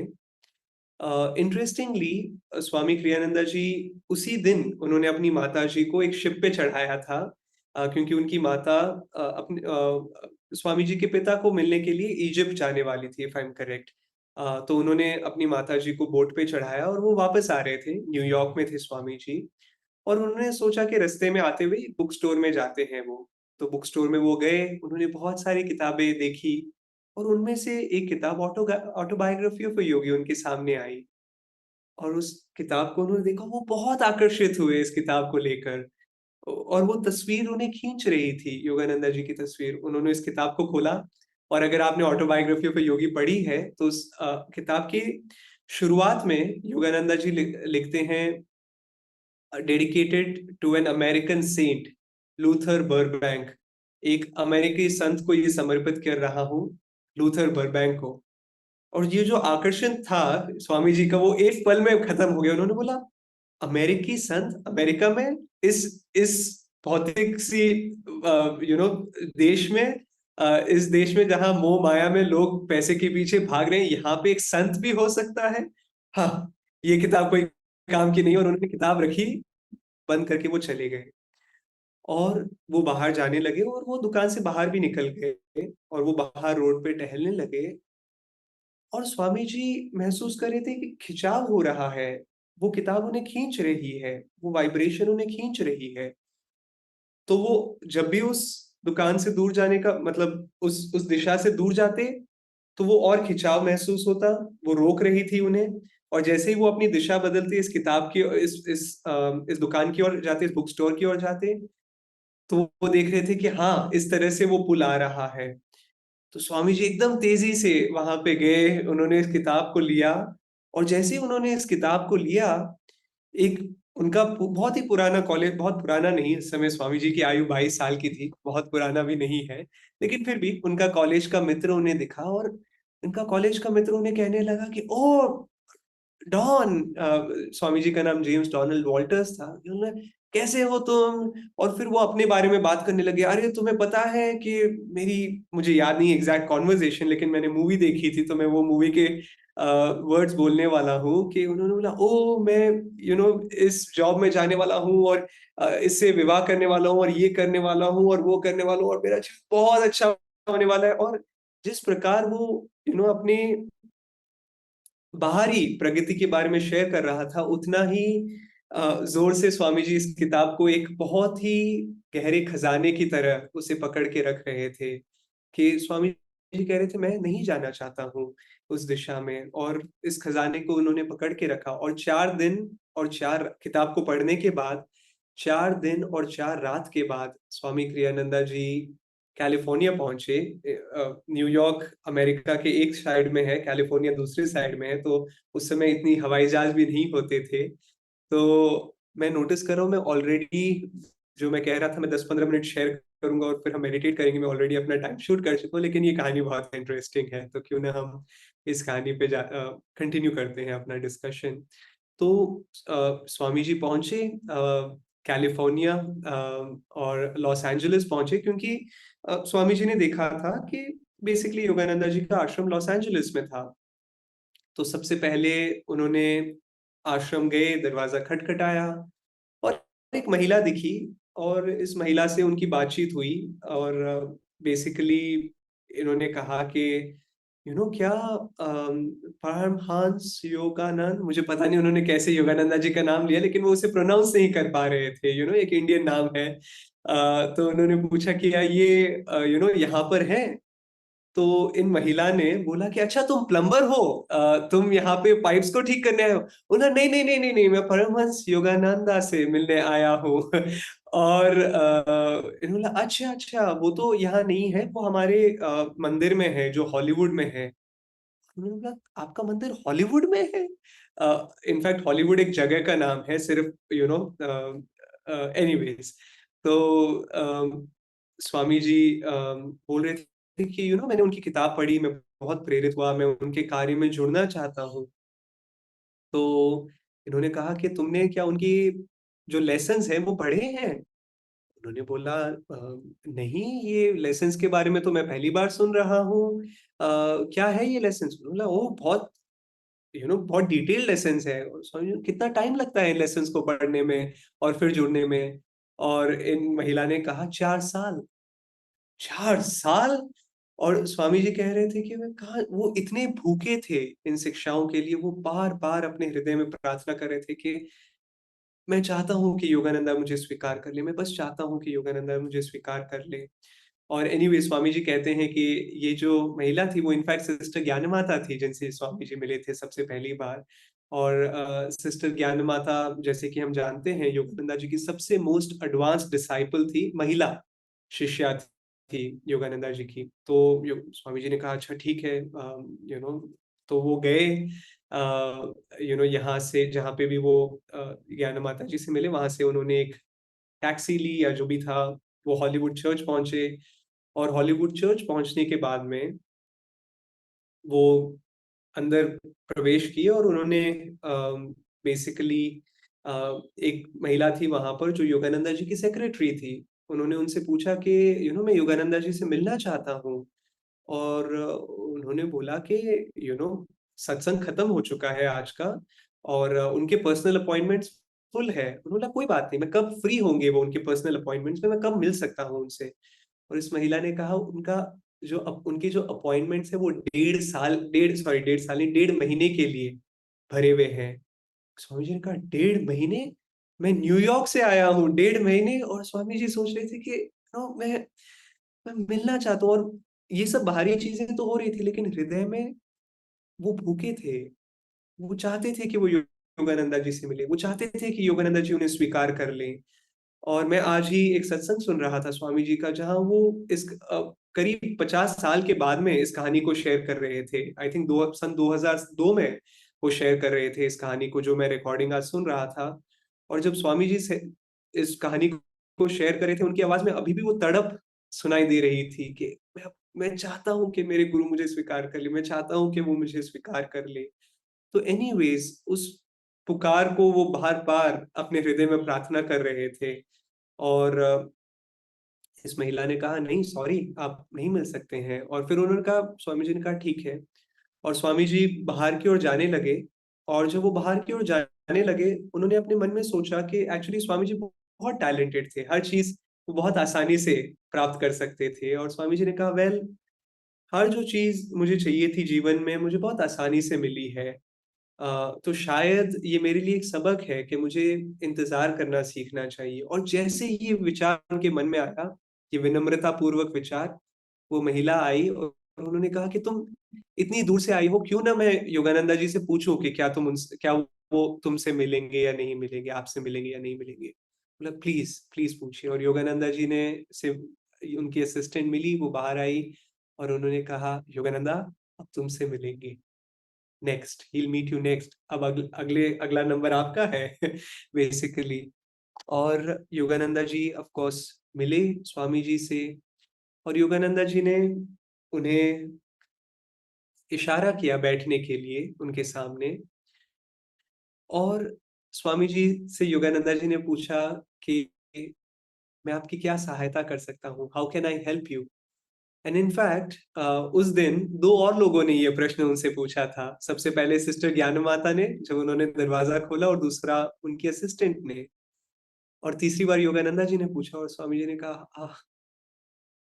इंटरेस्टिंगली स्वामी क्रियानंदा जी उसी दिन उन्होंने अपनी माता जी को एक शिप पे चढ़ाया था, क्योंकि उनकी माता अपने स्वामी जी के पिता को मिलने के लिए इजिप्ट जाने वाली थी, इफ आई एम करेक्ट। तो उन्होंने अपनी माता जी को बोट पे चढ़ाया और वो वापस आ रहे थे, न्यूयॉर्क में थे स्वामी जी। और उन्होंने सोचा कि रास्ते में आते हुए बुक स्टोर में जाते हैं वो। तो बुक स्टोर में वो गए, उन्होंने बहुत सारी किताबें देखी, और उनमें से एक किताब ऑटोबायोग्राफी ऑफ अ योगी उनके सामने आई। और उस किताब को उन्होंने देखा, वो बहुत आकर्षित हुए इस किताब को लेकर। और वो तस्वीर उन्हें खींच रही थी, योगानंदा जी की तस्वीर। उन्होंने इस किताब को खोला, और अगर आपने ऑटोबायोग्राफी ऑफ अ योगी पढ़ी है तो उस किताब की शुरुआत में योगानंदा जी लिखते हैं, dedicated to an American saint Luther Burbank. एक अमेरिकी संत को ये समर्पित कर रहा हूँ, लूथर बर्बैंक को। और ये जो आकर्षण था स्वामी जी का, वो एक पल में खत्म हो गया। उन्होंने बोला, अमेरिकी संत अमेरिका में, इस भौतिक सी देश में, इस देश में जहां मोह माया में लोग पैसे के पीछे भाग रहे हैं, यहाँ पे एक संत भी हो सकता है। हाँ, ये किताब कोई काम की नहीं। और उन्होंने किताब रखी, बंद करके वो चले गए। और वो बाहर जाने लगे, और वो दुकान से बाहर भी निकल गए, और वो बाहर रोड पे टहलने लगे। और स्वामी जी महसूस कर रहे थे कि खिंचाव हो रहा है, वो किताब उन्हें खींच रही है, वो वाइब्रेशन उन्हें खींच रही है। तो वो जब भी उस दुकान से दूर जाने का मतलब उस दिशा से दूर जाते, तो वो और खिंचाव महसूस होता, वो रोक रही थी उन्हें। और जैसे ही वो अपनी दिशा बदलते, इस किताब की, इस दुकान की ओर जाते, इस बुक स्टोर की ओर जाते, तो वो देख रहे थे कि हाँ, इस तरह से वो पुल आ रहा है। तो स्वामी जी एकदम तेजी से वहां पे गए, उन्होंने इस किताब को लिया। और जैसे ही उन्होंने इस किताब को लिया, एक उनका बहुत ही पुराना कॉलेज, बहुत पुराना नहीं, इस समय स्वामी जी की आयु 22 साल की थी, बहुत पुराना भी नहीं है, लेकिन फिर भी उनका कॉलेज का मित्र उन्हें दिखा। और उनका कॉलेज का मित्र उन्हें कहने लगा कि ओ डॉन, स्वामी जी का नाम जेम्स डोनाल्ड वॉल्टर्स था। उन्होंने, कैसे हो तुम? और फिर वो अपने बारे में बात करने लगे। अरे तुम्हें पता है कि मेरी, मुझे याद नहीं एग्जैक्ट कॉन्वर्जेशन, लेकिन मैंने मूवी देखी थी, तो मैं वो मूवी के वर्ड्स बोलने वाला हूँ कि उन्होंने बोला, ओ मैं इस जॉब में जाने वाला हूँ, और इससे विवाह करने वाला हूँ, और ये करने वाला हूँ, और वो करने वाला हूँ, और मेरा जीवन बहुत अच्छा होने वाला है। और जिस प्रकार वो अपने बाहरी प्रगति के बारे में शेयर कर रहा था, उतना ही जोर से स्वामी जी इस किताब को एक बहुत ही गहरे खजाने की तरह उसे पकड़ के रख रहे थे। कि स्वामी जी कह रहे थे, मैं नहीं जाना चाहता हूँ उस दिशा में। और इस खजाने को उन्होंने पकड़ के रखा, और 4 दिन और 4 किताब को पढ़ने के बाद, 4 दिन और 4 रात के बाद स्वामी क्रियानंदा जी कैलिफोर्निया पहुंचे। न्यूयॉर्क अमेरिका के एक साइड में है, कैलिफोर्निया दूसरी साइड में है, तो उस समय इतनी हवाई जहाज भी नहीं होते थे। तो मैं नोटिस कर रहा हूँ, मैं ऑलरेडी जो मैं कह रहा था मैं 10-15 मिनट शेयर करूंगा और फिर हम मेडिटेट करेंगे, मैं ऑलरेडी अपना टाइम शूट कर चुका हूँ, लेकिन ये कहानी बहुत इंटरेस्टिंग है, तो क्यों ना हम इस कहानी पे कंटिन्यू करते हैं अपना डिस्कशन। तो स्वामी जी पहुंचे कैलिफोर्निया और लॉस एंजलिस पहुंचे, क्योंकि स्वामी जी ने देखा था कि बेसिकली योगानंदा जी का आश्रम लॉस एंजलिस में था। तो सबसे पहले उन्होंने आश्रम गए, दरवाजा खटखटाया और एक महिला दिखी, और इस महिला से उनकी बातचीत हुई। और बेसिकली इन्होंने कहा कि क्या परमहंस योगानंद, मुझे पता नहीं उन्होंने कैसे योगानंदा जी का नाम लिया, लेकिन वो उसे प्रोनाउंस नहीं कर पा रहे थे। एक इंडियन नाम है। तो उन्होंने पूछा कि क्या ये यहाँ पर है? तो इन महिला ने बोला कि अच्छा तुम प्लम्बर हो, तुम यहाँ पे पाइप्स को ठीक करने आए हो? उन्होंने नहीं नहीं नहीं नहीं नहीं, मैं परमहंस योगानंदा से मिलने आया हूँ। और इन्होंने अच्छा अच्छा, वो तो यहाँ नहीं है, वो हमारे मंदिर में है जो हॉलीवुड में है। उन्होंने बोला आपका मंदिर हॉलीवुड में है? इनफैक्ट हॉलीवुड एक जगह का नाम है, सिर्फ एनीवेज। तो स्वामी जी बोल रहे थे कि मैंने उनकी किताब पढ़ी, मैं बहुत प्रेरित हुआ, मैं उनके कार्य में जुड़ना चाहता हूँ। तो इन्होंने कहा कि तुमने क्या उनकी जो लेसन्स हैं वो पढ़े हैं? उन्होंने बोला नहीं, ये लेसन्स के बारे में तो मैं पहली बार सुन रहा हूँ। क्या है ये लेसन्स? उन्होंने बोला ओ बहुत बहुत डिटेल्ड लेसन्स है। और स्वामी जी, कितना टाइम लगता है इन लेसन्स को पढ़ने में और फिर जुड़ने में? और इन महिला ने कहा 4 साल। 4 साल! और स्वामी जी कह रहे थे कि मैं कहा, वो इतने भूखे थे इन शिक्षाओं के लिए, वो बार बार अपने हृदय में प्रार्थना कर रहे थे कि मैं चाहता हूँ कि योगानंदा मुझे स्वीकार कर ले, मैं बस चाहता हूँ कि योगानंदा मुझे स्वीकार कर ले। और एनीवे स्वामी जी कहते हैं कि ये जो महिला थी वो इनफैक्ट सिस्टर ज्ञान माता थी, जिनसे स्वामी जी मिले थे सबसे पहली बार। और सिस्टर ज्ञान माता, जैसे कि हम जानते हैं, योगानंदा जी की सबसे मोस्ट एडवांस डिसाइपल थी, महिला शिष्या थी योगानंदा जी की। तो स्वामी जी ने कहा अच्छा ठीक है, तो वो गए यहाँ से जहाँ पे भी वो ज्ञान माता जी से मिले, वहां से उन्होंने एक टैक्सी ली या जो भी था, वो हॉलीवुड चर्च पहुंचे। और हॉलीवुड चर्च पहुंचने के बाद में वो अंदर प्रवेश किए, और उन्होंने बेसिकली एक महिला थी वहां पर जो योगानंदा जी की सेक्रेटरी थी। उन्होंने उनसे पूछा कि मैं योगानंदा जी से मिलना चाहता हूँ। और उन्होंने बोला कि सत्संग खत्म हो चुका है आज का, और उनके पर्सनल अपॉइंटमेंट्स फुल है। उन्होंने बोला कोई बात नहीं, मैं कब फ्री होंगे वो उनके पर्सनल अपॉइंटमेंट्स में, मैं कब मिल सकता हूँ उनसे? और इस महिला ने कहा उनका उनकी जो अपॉइंटमेंट्स है वो 1.5 साल, 1.5 साल नहीं, 1.5 महीने के लिए भरे हुए हैं। स्वामी जी ने कहा 1.5 महीने? मैं न्यूयॉर्क से आया हूँ, 1.5 महीने? और स्वामी जी सोच रहे थे कि मैं मिलना चाहता हूँ। और ये सब बाहरी चीजें तो हो रही थी, लेकिन हृदय में वो भूखे थे। वो चाहते थे कि वो योगानंदा जी से मिले, वो चाहते थे कि योगानंदा जी उन्हें स्वीकार कर लें। और मैं आज ही एक सत्संग सुन रहा था स्वामी जी का, जहां वो इस करीब 50 साल के बाद में इस कहानी को शेयर कर रहे थे। आई थिंक सन 2002 में वो शेयर कर रहे थे इस कहानी को, जो मैं रिकॉर्डिंग आज सुन रहा था। और जब स्वामी जी से इस कहानी को शेयर कर रहे थे, उनकी आवाज में अभी भी वो तड़प सुनाई दे रही थी कि मैं चाहता हूँ कि मेरे गुरु मुझे स्वीकार कर ले, मैं चाहता हूँ कि वो मुझे स्वीकार कर ले। तो एनीवेज उस पुकार को वो बार बार अपने हृदय में प्रार्थना कर रहे थे। और इस महिला ने कहा नहीं सॉरी, आप नहीं मिल सकते हैं। और फिर उन्होंने कहा, स्वामी जी ने कहा ठीक है। और स्वामी जी बाहर की ओर जाने लगे। और जब वो बाहर की ओर जाने लगे, उन्होंने अपने मन में सोचा कि एक्चुअली स्वामी जी बहुत टैलेंटेड थे, हर चीज वो बहुत आसानी से प्राप्त कर सकते थे। और स्वामी जी ने कहा वेल, हर जो चीज मुझे चाहिए थी जीवन में मुझे बहुत आसानी से मिली है। तो शायद ये मेरे लिए एक सबक है कि मुझे इंतजार करना सीखना चाहिए। और जैसे ही ये विचार उनके मन में आया, ये विनम्रता पूर्वक विचार, वो महिला आई और उन्होंने कहा कि तुम इतनी दूर से आई हो, क्यों ना मैं योगानंदा जी से पूछूं कि क्या वो तुमसे मिलेंगे या नहीं मिलेंगे, आपसे मिलेंगे या नहीं मिलेंगे। बोला प्लीज प्लीज पूछिए। और योगानंदा जी ने से उनकी असिस्टेंट मिली, वो बाहर आई और उन्होंने कहा, योगानंदा अब तुमसे मिलेंगे, next he will meet you next, अब अगला नंबर आपका है बेसिकली। और योगानंदा जी ऑफ कोर्स मिले स्वामी जी से, और योगानंदा जी ने उन्हें इशारा किया बैठने के लिए उनके सामने। और स्वामी जी से योगानंदा जी ने पूछा कि मैं आपकी क्या सहायता कर सकता हूँ, how can I help you. And in fact उस दिन दो और लोगों ने ये प्रश्न उनसे पूछा था। सबसे पहले सिस्टर ज्ञान माता ने, जब उन्होंने दरवाजा खोला, और दूसरा उनकी असिस्टेंट ने, और तीसरी बार योगानंदा जी ने पूछा, और स्वामी जी ने कहा,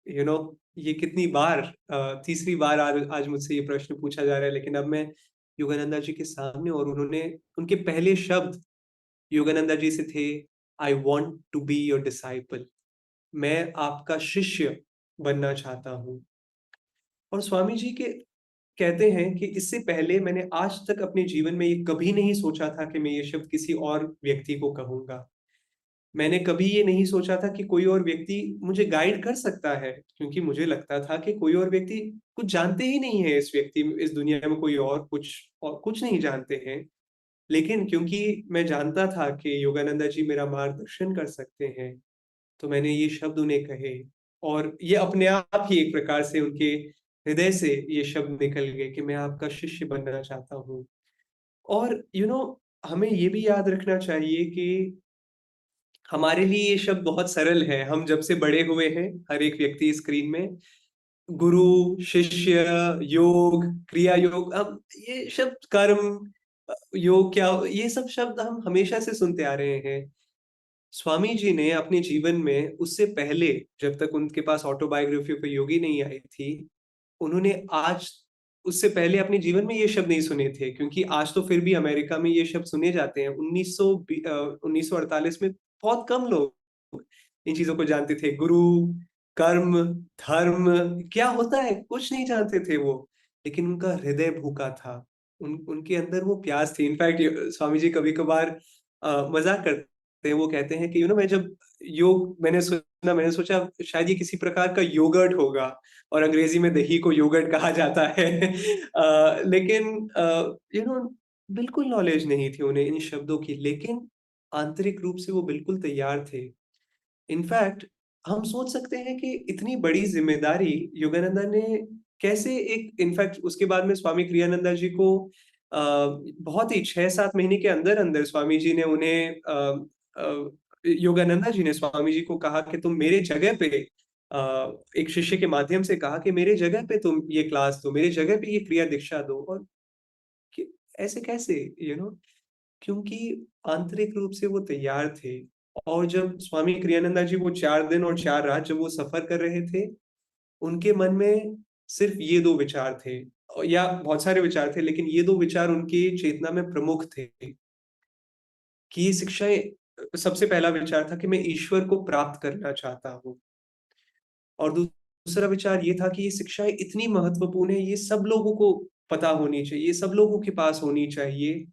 यू नो ये कितनी बार, तीसरी बार आज मुझसे ये प्रश्न पूछा जा रहा है, लेकिन अब मैं योगानंदा जी के सामने, और उन्होंने, उनके पहले शब्द योगानंदा जी से थे, I want to be your disciple, मैं आपका शिष्य बनना चाहता हूँ। और स्वामी जी के कहते हैं कि इससे पहले मैंने आज तक अपने जीवन में ये कभी नहीं सोचा था कि मैं ये शब्द किसी और व्यक्ति को कहूंगा। मैंने कभी ये नहीं सोचा था कि कोई और व्यक्ति मुझे गाइड कर सकता है, क्योंकि मुझे लगता था कि कोई और व्यक्ति कुछ जानते ही नहीं है, इस व्यक्ति, इस दुनिया में कोई और कुछ नहीं जानते हैं। लेकिन क्योंकि मैं जानता था कि योगानंदा जी मेरा मार्गदर्शन कर सकते हैं, तो मैंने ये शब्द उन्हें कहे, और ये अपने आप ही एक प्रकार से उनके हृदय से ये शब्द निकल गए कि मैं आपका शिष्य बनना चाहता हूँ। और हमें ये भी याद रखना चाहिए कि हमारे लिए ये शब्द बहुत सरल है। हम जब से बड़े हुए हैं, हर एक व्यक्ति स्क्रीन में गुरु, शिष्य, योग, क्रिया योग, हम ये शब्द, कर्म योग, क्या, ये सब शब्द हम हमेशा से सुनते आ रहे हैं। स्वामी जी ने अपने जीवन में, उससे पहले, जब तक उनके पास ऑटोबायोग्राफी ऑफ योगी नहीं आई थी, उन्होंने आज, उससे पहले अपने जीवन में ये शब्द नहीं सुने थे, क्योंकि आज तो फिर भी अमेरिका में ये शब्द सुने जाते हैं। 1948 में बहुत कम लोग इन चीजों को जानते थे। गुरु, कर्म, धर्म क्या होता है कुछ नहीं जानते थे वो, लेकिन उनका हृदय भूखा था, उनके अंदर वो प्यास थी। इनफैक्ट स्वामी जी कभी कभार मजाक करते हैं, वो कहते हैं कि मैं जब योग मैंने सोचा शायद ये किसी प्रकार का योगर्ट होगा, और अंग्रेजी में दही को योगर्ट कहा जाता है। लेकिन बिल्कुल नॉलेज नहीं थी उन्हें इन शब्दों की, लेकिन आंतरिक रूप से वो बिल्कुल तैयार थे। इनफैक्ट हम सोच सकते हैं कि इतनी बड़ी जिम्मेदारी योगानंदा ने कैसे, एक, इनफैक्ट उसके बाद में स्वामी क्रियानंदा जी को बहुत ही 6-7 महीने के अंदर अंदर स्वामी जी ने उन्हें योगानंदा जी ने स्वामी जी को कहा कि तुम मेरे जगह पे, एक शिष्य के माध्यम से कहा कि मेरे जगह पे तुम ये क्लास दो, मेरे जगह पे ये क्रिया दीक्षा दो। और ऐसे कैसे, क्योंकि आंतरिक रूप से वो तैयार थे। और जब स्वामी क्रियानंदा जी वो 4 दिन और 4 रात जब वो सफर कर रहे थे, उनके मन में सिर्फ ये दो विचार थे, या बहुत सारे विचार थे, लेकिन ये दो विचार उनकी चेतना में प्रमुख थे कि ये शिक्षाएं, सबसे पहला विचार था कि मैं ईश्वर को प्राप्त करना चाहता हूँ, और दूसरा विचार ये था कि ये शिक्षाएं इतनी महत्वपूर्ण है, ये सब लोगों को पता होनी चाहिए, ये सब लोगों के पास होनी चाहिए।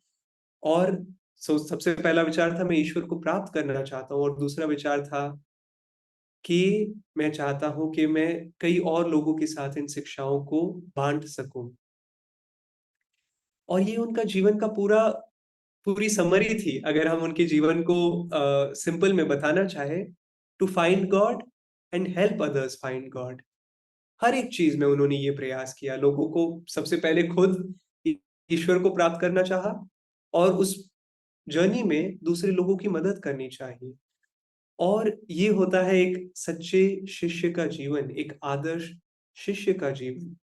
और सबसे पहला विचार था मैं ईश्वर को प्राप्त करना चाहता हूँ, और दूसरा विचार था कि मैं चाहता हूँ कि मैं कई और लोगों के साथ इन शिक्षाओं को बांट सकूं। और ये उनका जीवन का पूरी समरी थी, अगर हम उनके जीवन को सिंपल में बताना चाहे, to find God and help others find God. हर एक चीज में उन्होंने ये प्रयास किया, लोगों को सबसे पहले खुद ईश्वर को प्राप्त करना चाहा, और उस जर्नी में दूसरे लोगों की मदद करनी चाहिए। और ये होता है एक सच्चे शिष्य का जीवन, एक आदर्श शिष्य का जीवन।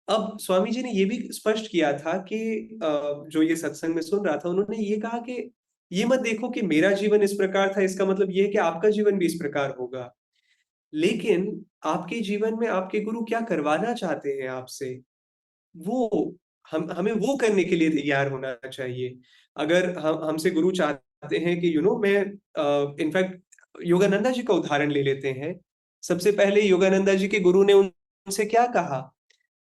अब स्वामी जी ने ये भी स्पष्ट किया था कि जो ये सत्संग में सुन रहा था, उन्होंने ये कहा कि ये मत देखो कि मेरा जीवन इस प्रकार था, इसका मतलब ये है कि आपका जीवन भी इस प्रकार होगा। लेकिन आपके जीवन में आपके गुरु क्या करवाना चाहते हैं आपसे, वो हमें वो करने के लिए तैयार होना चाहिए। अगर हम हमसे गुरु चाहते हैं कि मैं, इनफैक्ट योगानंदा जी का उदाहरण ले लेते हैं। सबसे पहले योगानंदा जी के गुरु ने उनसे क्या कहा,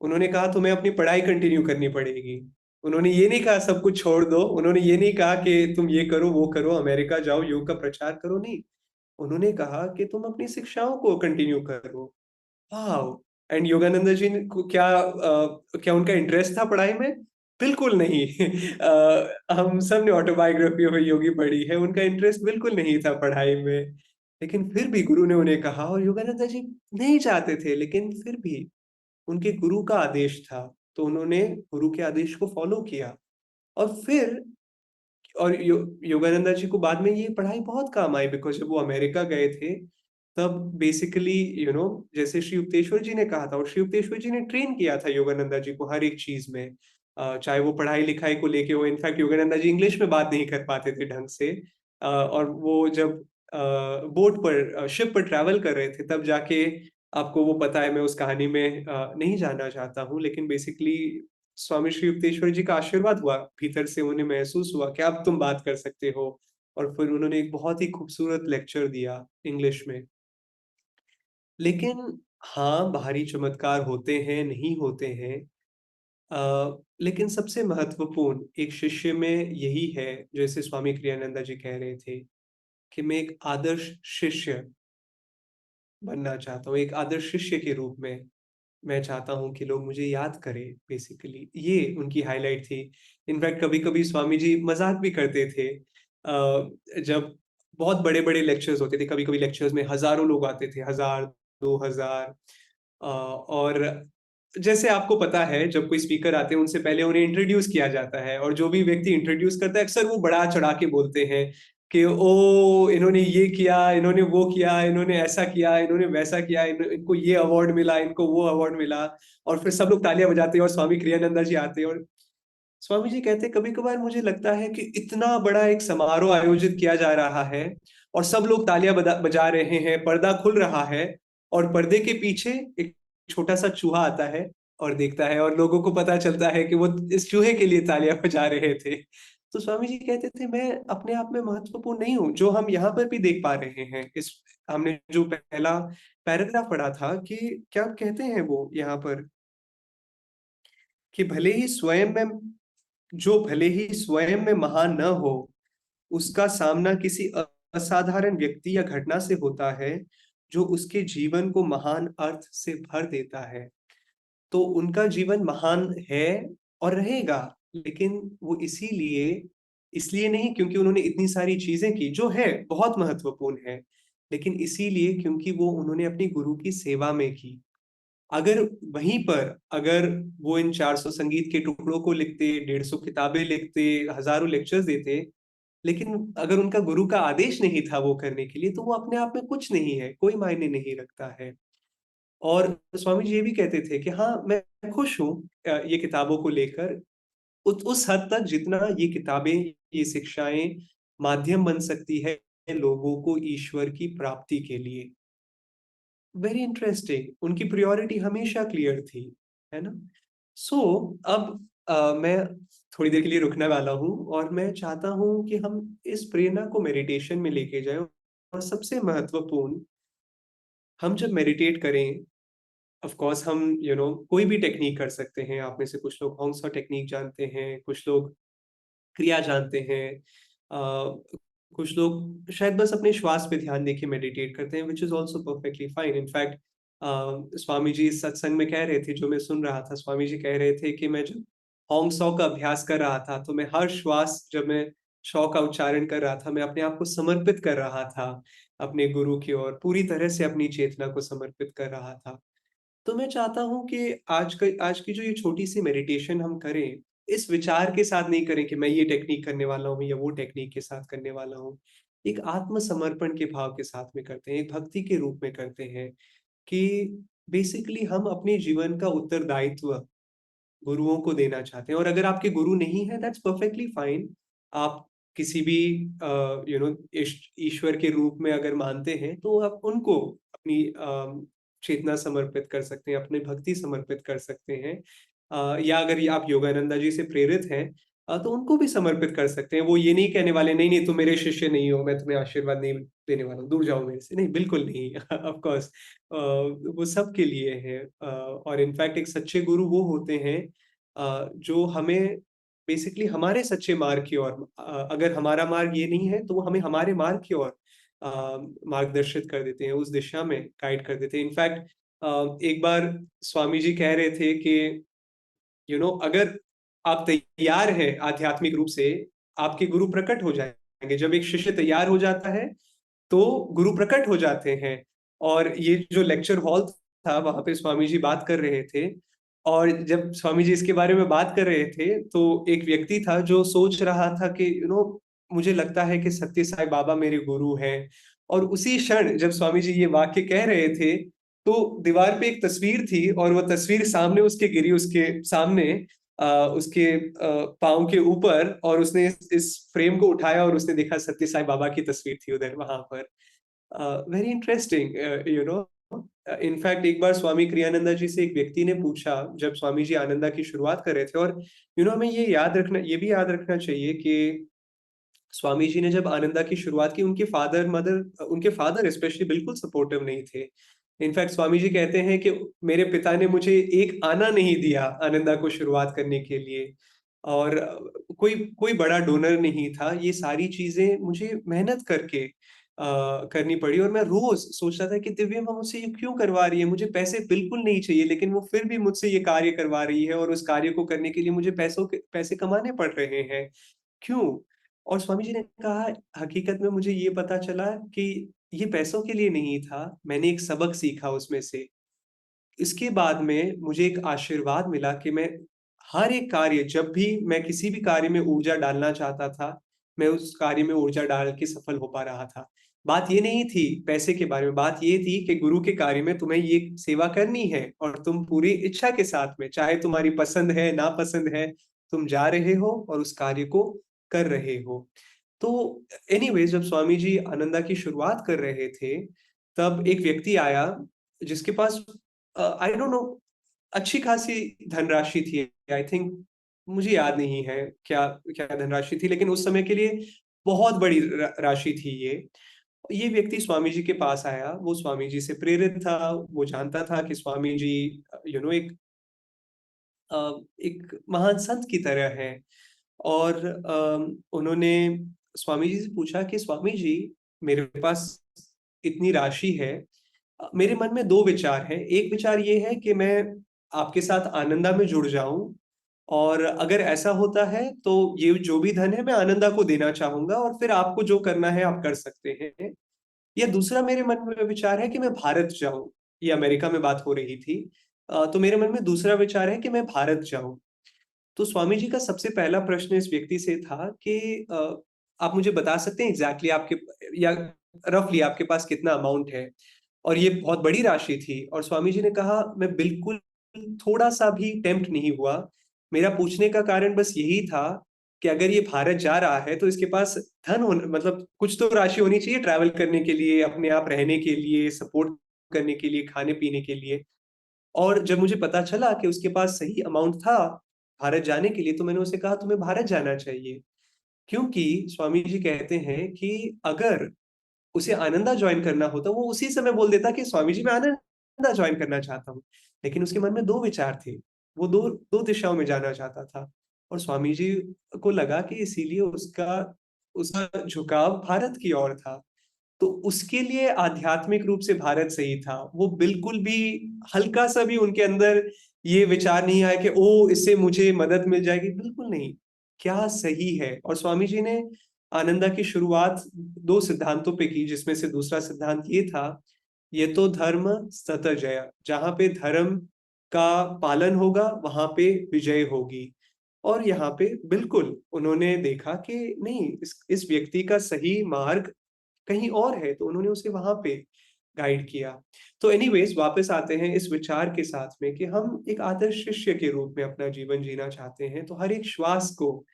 उन्होंने कहा तुम्हें अपनी पढ़ाई कंटिन्यू करनी पड़ेगी। उन्होंने ये नहीं कहा सब कुछ छोड़ दो, उन्होंने ये नहीं कहा कि तुम ये करो वो करो, अमेरिका जाओ योग का प्रचार करो, नहीं। उन्होंने कहा कि तुम अपनी शिक्षाओं को कंटिन्यू करो। वाओ! एंड योगानंद जी ने को क्या उनका इंटरेस्ट था पढ़ाई में? बिल्कुल नहीं। हम सब ने ऑटोबायोग्राफी ऑफ योगी पढ़ी है, उनका इंटरेस्ट बिल्कुल नहीं था पढ़ाई में। लेकिन फिर भी गुरु ने उन्हें कहा और योगानंद जी नहीं चाहते थे, लेकिन फिर भी उनके गुरु का आदेश था, तो उन्होंने गुरु के आदेश को फॉलो किया। और फिर और योगानंदा जी को बाद में ये पढ़ाई बहुत काम आई, बिकॉज़ जब वो अमेरिका गए थे, तब बेसिकली जैसे श्री युक्तेश्वर जी ने कहा था, और श्री युक्तेश्वर जी ने ट्रेन किया था योगानंदा जी को हर एक चीज़ में। चाहे वो पढ़ाई-लिखाई को लेके हो, इनफैक्ट योगानंदा जी इंग्लिश में बात नहीं कर पाते थे ढंग से। और वो जब बोट पर शिप पर ट्रैवल कर रहे थे, तब जाके आपको वो पता है, मैं उस कहानी में नहीं जानना चाहता हूँ, लेकिन बेसिकली स्वामी श्री युक्तेश्वर जी का आशीर्वाद हुआ, भीतर से उन्हें महसूस हुआ कि अब तुम बात कर सकते हो। और फिर उन्होंने एक बहुत ही खूबसूरत लेक्चर दिया इंग्लिश में। लेकिन हाँ, बाहरी चमत्कार होते हैं, नहीं होते हैं। लेकिन सबसे महत्वपूर्ण एक शिष्य में यही है, जैसे स्वामी क्रियानंदा जी कह रहे थे, कि मैं एक आदर्श शिष्य बनना चाहता हूँ। एक आदर्श शिष्य के रूप में मैं चाहता हूँ कि लोग मुझे याद करें, बेसिकली ये उनकी हाइलाइट थी। इनफैक्ट कभी-कभी स्वामी जी मज़ाक भी करते थे। जब बहुत बड़े-बड़े लेक्चर्स होते थे, कभी-कभी लेक्चर्स में हज़ारों लोग आते थे, 1000, 2000। और जैसे आपको पता है, जब कोई स्पीकर आते हैं, उनसे पहले उन्हें इंट्रोड्यूस किया जाता है, और जो भी व्यक्ति इंट्रोड्यूस करता है, अक्सर वो बढ़ा-चढ़ा के बोलते हैं कि ओह! इन्होंने ये किया, इन्होंने वो किया, इन्होंने ऐसा किया, इन्होंने वैसा किया, इनको ये अवार्ड मिला, इनको वो अवार्ड मिला। और फिर सब लोग तालियाँ बजाते हैं और स्वामी क्रियानंदा जी आते हैं, और स्वामी जी कहते हैं, कभी-कभार मुझे लगता है कि इतना बड़ा एक समारोह आयोजित किया जा रहा है, और सब लोग तालियाँ बजा रहे हैं, पर्दा खुल रहा है, और पर्दे के पीछे एक छोटा-सा चूहा आता है और देखता है, और लोगों को पता चलता है कि वो इस चूहे के लिए तालियाँ बजा रहे थे। तो स्वामी जी कहते थे, मैं अपने आप में महत्वपूर्ण नहीं हूँ, जो हम यहाँ पर भी देख पा रहे हैं। इस हमने जो पहला पैराग्राफ पढ़ा था, कि क्या कहते हैं वो यहाँ पर, कि भले ही स्वयं में महान न हो, उसका सामना किसी असाधारण व्यक्ति या घटना से होता है, जो उसके जीवन को महान अर्थ से भर देता है। तो उनका जीवन महान है और रहेगा, लेकिन वो इसलिए नहीं क्योंकि उन्होंने इतनी सारी चीज़ें की, जो है बहुत महत्वपूर्ण है, लेकिन इसीलिए क्योंकि वो उन्होंने अपने गुरु की सेवा में की। अगर वहीं पर अगर वो इन 400 संगीत के टुकड़ों को लिखते, 150 किताबें लिखते, हज़ारों लेक्चर्स देते, लेकिन अगर उनका गुरु का आदेश नहीं था वो करने के लिए, तो वो अपने आप में कुछ नहीं है, कोई मायने नहीं रखता है। और स्वामी जी ये भी कहते थे कि हाँ, मैं खुश हूँ ये किताबों को लेकर, उस हद तक जितना ये किताबें, ये शिक्षाएँ माध्यम बन सकती है लोगों को ईश्वर की प्राप्ति के लिए। वेरी इंटरेस्टिंग, उनकी प्रायोरिटी हमेशा क्लियर थी, है ना? सो अब मैं थोड़ी देर के लिए रुकने वाला हूँ, और मैं चाहता हूँ कि हम इस प्रेरणा को मेडिटेशन में लेके जाएँ, और सबसे महत्वपूर्ण, हम जब मेडिटेट करें, ऑफ कोर्स हम कोई भी टेक्नीक कर सकते हैं। आप में से कुछ लोग होंगसा टेक्नीक जानते हैं, कुछ लोग क्रिया जानते हैं। कुछ लोग शायद बस अपने श्वास पे ध्यान देके मेडिटेट करते हैं, which is also perfectly fine. In fact Swami ji इस सत्संग में कह रहे थे, जो मैं सुन रहा था, स्वामी जी कह रहे थे कि मैं जब होंग सॉ का अभ्यास कर रहा था, तो मैं हर श्वास, जब मैं शॉ का उच्चारण कर रहा था, मैं अपने आप को समर्पित कर रहा था अपने गुरु की ओर, पूरी तरह से अपनी चेतना को समर्पित कर रहा था। तो मैं चाहता हूँ कि आज की जो ये छोटी-सी मेडिटेशन हम करें, इस विचार के साथ नहीं करें कि मैं ये टेक्नीक करने वाला हूँ या वो टेक्नीक के साथ करने वाला हूँ। एक आत्मसमर्पण के भाव के साथ में करते हैं, एक भक्ति के रूप में करते हैं, कि बेसिकली हम अपने जीवन का उत्तरदायित्व गुरुओं को देना चाहते हैं। और अगर आपके गुरु नहीं है, दैट्स परफेक्टली फाइन। आप किसी भी इष्ट ईश्वर के रूप में अगर मानते हैं, तो आप उनको अपनी चेतना समर्पित कर सकते हैं, अपनी भक्ति समर्पित कर सकते हैं। या अगर ये आप योगानंदा जी से प्रेरित हैं, तो उनको भी समर्पित कर सकते हैं। वो ये नहीं कहने वाले, नहीं, नहीं तुम मेरे शिष्य नहीं हो, मैं तुम्हें आशीर्वाद नहीं देने वाला हूँ, दूर जाओ मेरे से। नहीं, बिल्कुल नहीं। ऑफ कोर्स वो सबके लिए है। और इनफैक्ट एक सच्चे गुरु वो होते हैं जो हमें बेसिकली हमारे सच्चे मार्ग की ओर, अगर हमारा मार्ग ये नहीं है, तो वो हमें हमारे मार्ग की ओर मार्गदर्शित कर देते हैं, उस दिशा में गाइड कर देते हैं। इनफैक्ट एक बार स्वामी जी कह रहे थे कि अगर आप तैयार हैं आध्यात्मिक रूप से, आपके गुरु प्रकट हो जाएंगे। जब एक शिष्य तैयार हो जाता है तो गुरु प्रकट हो जाते हैं। और ये जो लेक्चर हॉल था, वहां पे स्वामी जी बात कर रहे थे। और जब स्वामी जी इसके बारे में बात कर रहे थे तो एक व्यक्ति था जो सोच रहा था कि मुझे लगता है कि सत्य साई बाबा मेरे गुरु हैं। और उसी क्षण जब स्वामी जी ये वाक्य कह रहे थे, तो दीवार पे एक तस्वीर थी और वो तस्वीर सामने उसके गिरी, उसके सामने उसके पाँव के ऊपर। और उसने इस फ्रेम को उठाया और उसने देखा सत्य साई बाबा की तस्वीर थी उधर, वहां पर। Very interesting, you know. In fact एक बार स्वामी क्रियानंदा जी से एक व्यक्ति ने पूछा, जब स्वामी जी आनंदा की शुरुआत कर रहे थे। और हमें ये भी याद रखना चाहिए कि स्वामी जी ने जब आनंदा की शुरुआत की, उनके फादर स्पेशली बिल्कुल सपोर्टिव नहीं थे। इनफैक्ट स्वामी जी कहते हैं कि मेरे पिता ने मुझे एक आना नहीं दिया आनंदा को शुरुआत करने के लिए। और कोई कोई बड़ा डोनर नहीं था। ये सारी चीजें मुझे मेहनत करके करनी पड़ी। और मैं रोज सोचता था कि दिव्या माँ मुझसे ये क्यों करवा रही है, मुझे पैसे बिल्कुल नहीं चाहिए, लेकिन वो फिर भी मुझसे ये कार्य करवा रही है। और उस कार्य को करने के लिए मुझे पैसे कमाने पड़ रहे हैं, क्यों? और स्वामी जी ने कहा, हकीकत में मुझे ये पता चला कि ये पैसों के लिए नहीं था, मैंने एक सबक सीखा उसमें से। इसके बाद में मुझे एक आशीर्वाद मिला कि मैं हर एक कार्य, जब भी मैं किसी भी कार्य में ऊर्जा डालना चाहता था, मैं उस कार्य में ऊर्जा डाल के सफल हो पा रहा था। बात ये नहीं थी पैसे के बारे में, बात ये थी कि गुरु के कार्य में तुम्हें ये सेवा करनी है और तुम पूरी इच्छा के साथ में, चाहे तुम्हारी पसंद है ना पसंद है, तुम जा रहे हो और उस कार्य को कर रहे हो। तो एनीवेज, जब स्वामी जी आनंदा की शुरुआत कर रहे थे, तब एक व्यक्ति आया जिसके पास, आई डोंट नो, अच्छी खासी धनराशि थी। आई थिंक, मुझे याद नहीं है क्या क्या धनराशि थी, लेकिन उस समय के लिए बहुत बड़ी राशि थी ये व्यक्ति स्वामी जी के पास आया। वो स्वामी जी से प्रेरित था। वो जानता था कि स्वामी जी एक एक महान संत की तरह है। और उन्होंने स्वामी जी से पूछा कि स्वामी जी, मेरे पास इतनी राशि है, मेरे मन में दो विचार हैं। एक विचार ये है कि मैं आपके साथ आनंदा में जुड़ जाऊं, और अगर ऐसा होता है तो ये जो भी धन है मैं आनंदा को देना चाहूंगा, और फिर आपको जो करना है आप कर सकते हैं। या दूसरा मेरे मन में विचार है कि मैं भारत जाऊं। ये अमेरिका में बात हो रही थी। तो मेरे मन में दूसरा विचार है कि मैं भारत जाऊं। तो स्वामी जी का सबसे पहला प्रश्न इस व्यक्ति से था कि आप मुझे बता सकते हैं एग्जैक्टली आपके, या रफली आपके पास कितना अमाउंट है? और ये बहुत बड़ी राशि थी। और स्वामी जी ने कहा, मैं बिल्कुल थोड़ा सा भी टेम्प्ट नहीं हुआ। मेरा पूछने का कारण बस यही था कि अगर ये भारत जा रहा है तो इसके पास धन होना, मतलब कुछ तो राशि होनी चाहिए ट्रैवल करने के लिए, अपने आप रहने के लिए, सपोर्ट करने के लिए, खाने पीने के लिए। और जब मुझे पता चला कि उसके पास सही अमाउंट था भारत जाने के लिए, तो मैंने उसे कहा तुम्हें भारत जाना चाहिए। क्योंकि स्वामी जी कहते हैं कि अगर उसे आनंदा ज्वाइन करना होता, वो उसी समय बोल देता कि स्वामी जी मैं आनंदा ज्वाइन करना चाहता हूँ। लेकिन उसके मन में दो विचार थे, वो दो दो दिशाओं में जाना चाहता था। और स्वामी जी को लगा कि इसीलिए उसका उसका झुकाव भारत की ओर था। तो उसके लिए आध्यात्मिक रूप से भारत सही था। वो बिल्कुल भी, हल्का सा भी उनके अंदर ये विचार नहीं आया कि ओ इससे मुझे मदद मिल जाएगी, बिल्कुल नहीं। क्या सही है। और स्वामी जी ने आनंदा की शुरुआत दो सिद्धांतों पे की, जिसमें से दूसरा सिद्धांत ये था, ये तो धर्म सत जया, जहां पे धर्म का पालन होगा वहां पे विजय होगी। और यहाँ पे बिल्कुल उन्होंने देखा कि नहीं, इस व्यक्ति का सही मार्ग कहीं और है, तो उन्होंने उसे वहां पे गाइड किया। तो एनीवेज, वापस आते हैं इस विचार के साथ में कि हम एक आदर्श शिष्य के रूप में अपना जीवन जीना चाहते हैं, तो हर एक श्वास को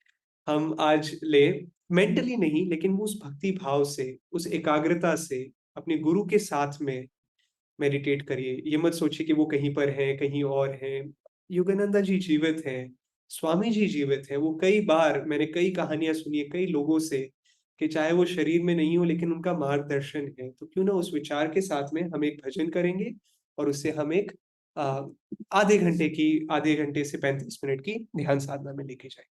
हम आज ले, मेंटली नहीं, लेकिन वो उस भक्ति भाव से, उस एकाग्रता से अपने गुरु के साथ में मेडिटेट करिए। ये मत सोचिए कि वो कहीं पर है, कहीं और है। योगानंदा जी जीवित हैं, स्वामी जी जीवित हैं। वो कई बार, मैंने कई कहानियां सुनी है कई लोगों से, कि चाहे वो शरीर में नहीं हो लेकिन उनका मार्गदर्शन है। तो क्यों ना उस विचार के साथ में हम एक भजन करेंगे, और उससे हम एक आ, आधे घंटे से 35 मिनट की ध्यान साधना में लेके जाए।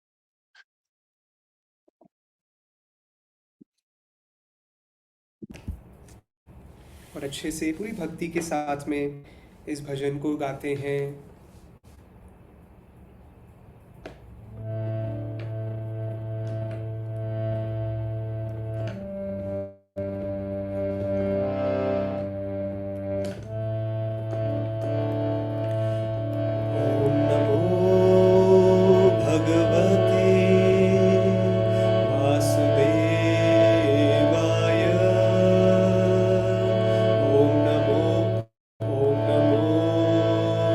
और अच्छे से पूरी भक्ति के साथ में इस भजन को गाते हैं। ओम नमो भगवते वासुदेवाय। ओम नमो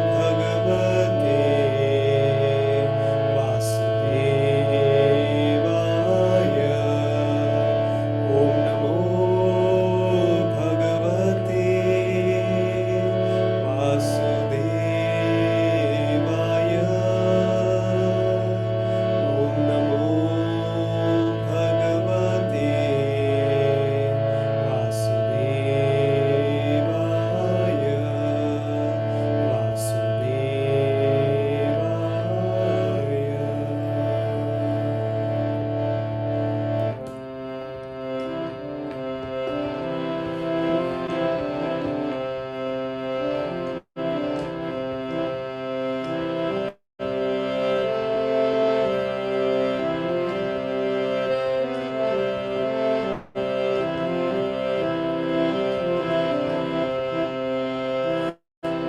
भगवते वासुदेवाय। ओम नमो भगवते वासुदेवाय। ओम नमो भगवते वासुदेवाय।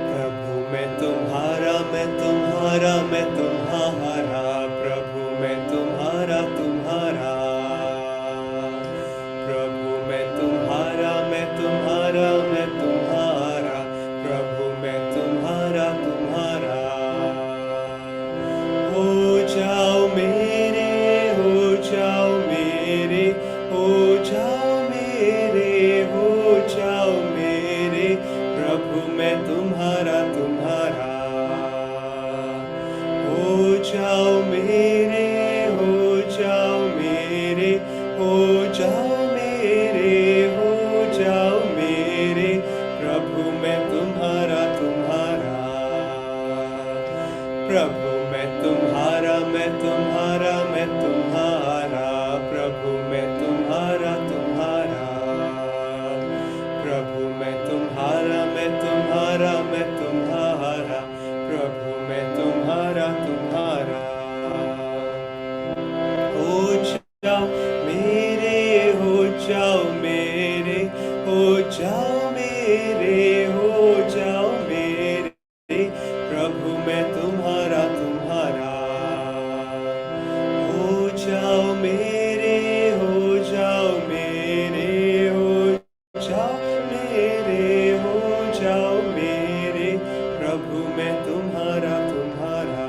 प्रभु मैं तुम्हारा, मैं तुम्हारा, मैं तुम्हारा। प्रभु मैं तुम्हारा, तुम्हारा। प्रभु मैं तुम्हारा, मैं तुम्हारा, मैं तुम्हारा। प्रभु मैं तुम्हारा, तुम्हारा। हो जाओ मेरे, हो जाओ मेरे, हो जाओ मेरे, हो जाओ मेरे। प्रभु मैं तुम्हारा, तुम्हारा। हो जाओ मेरे, हो जाओ मेरे, हो जाओ मेरे, हो जाओ मेरे। प्रभु मैं तुम्हारा, तुम्हारा। प्रभु मैं तुम्हारा, मैं तुम्हारा, मैं तुम्हारा। प्रभु मैं तुम्हारा, तुम्हारा। प्रभु मैं तुम्हारा, मैं तुम्हारा, मैं तुम्हारा। प्रभु मैं तुम्हारा, तुम्हारा। हो जाओ मेरे, हो जाओ मेरे, हो जाओ मेरे, हो जाओ मेरे। प्रभु मैं तुम्हारा, तुम्हारा। हो जाओ मेरे, हो जाओ मेरे, हो जाओ मेरे, हो जाओ मेरे। प्रभु मैं तुम्हारा, तुम्हारा।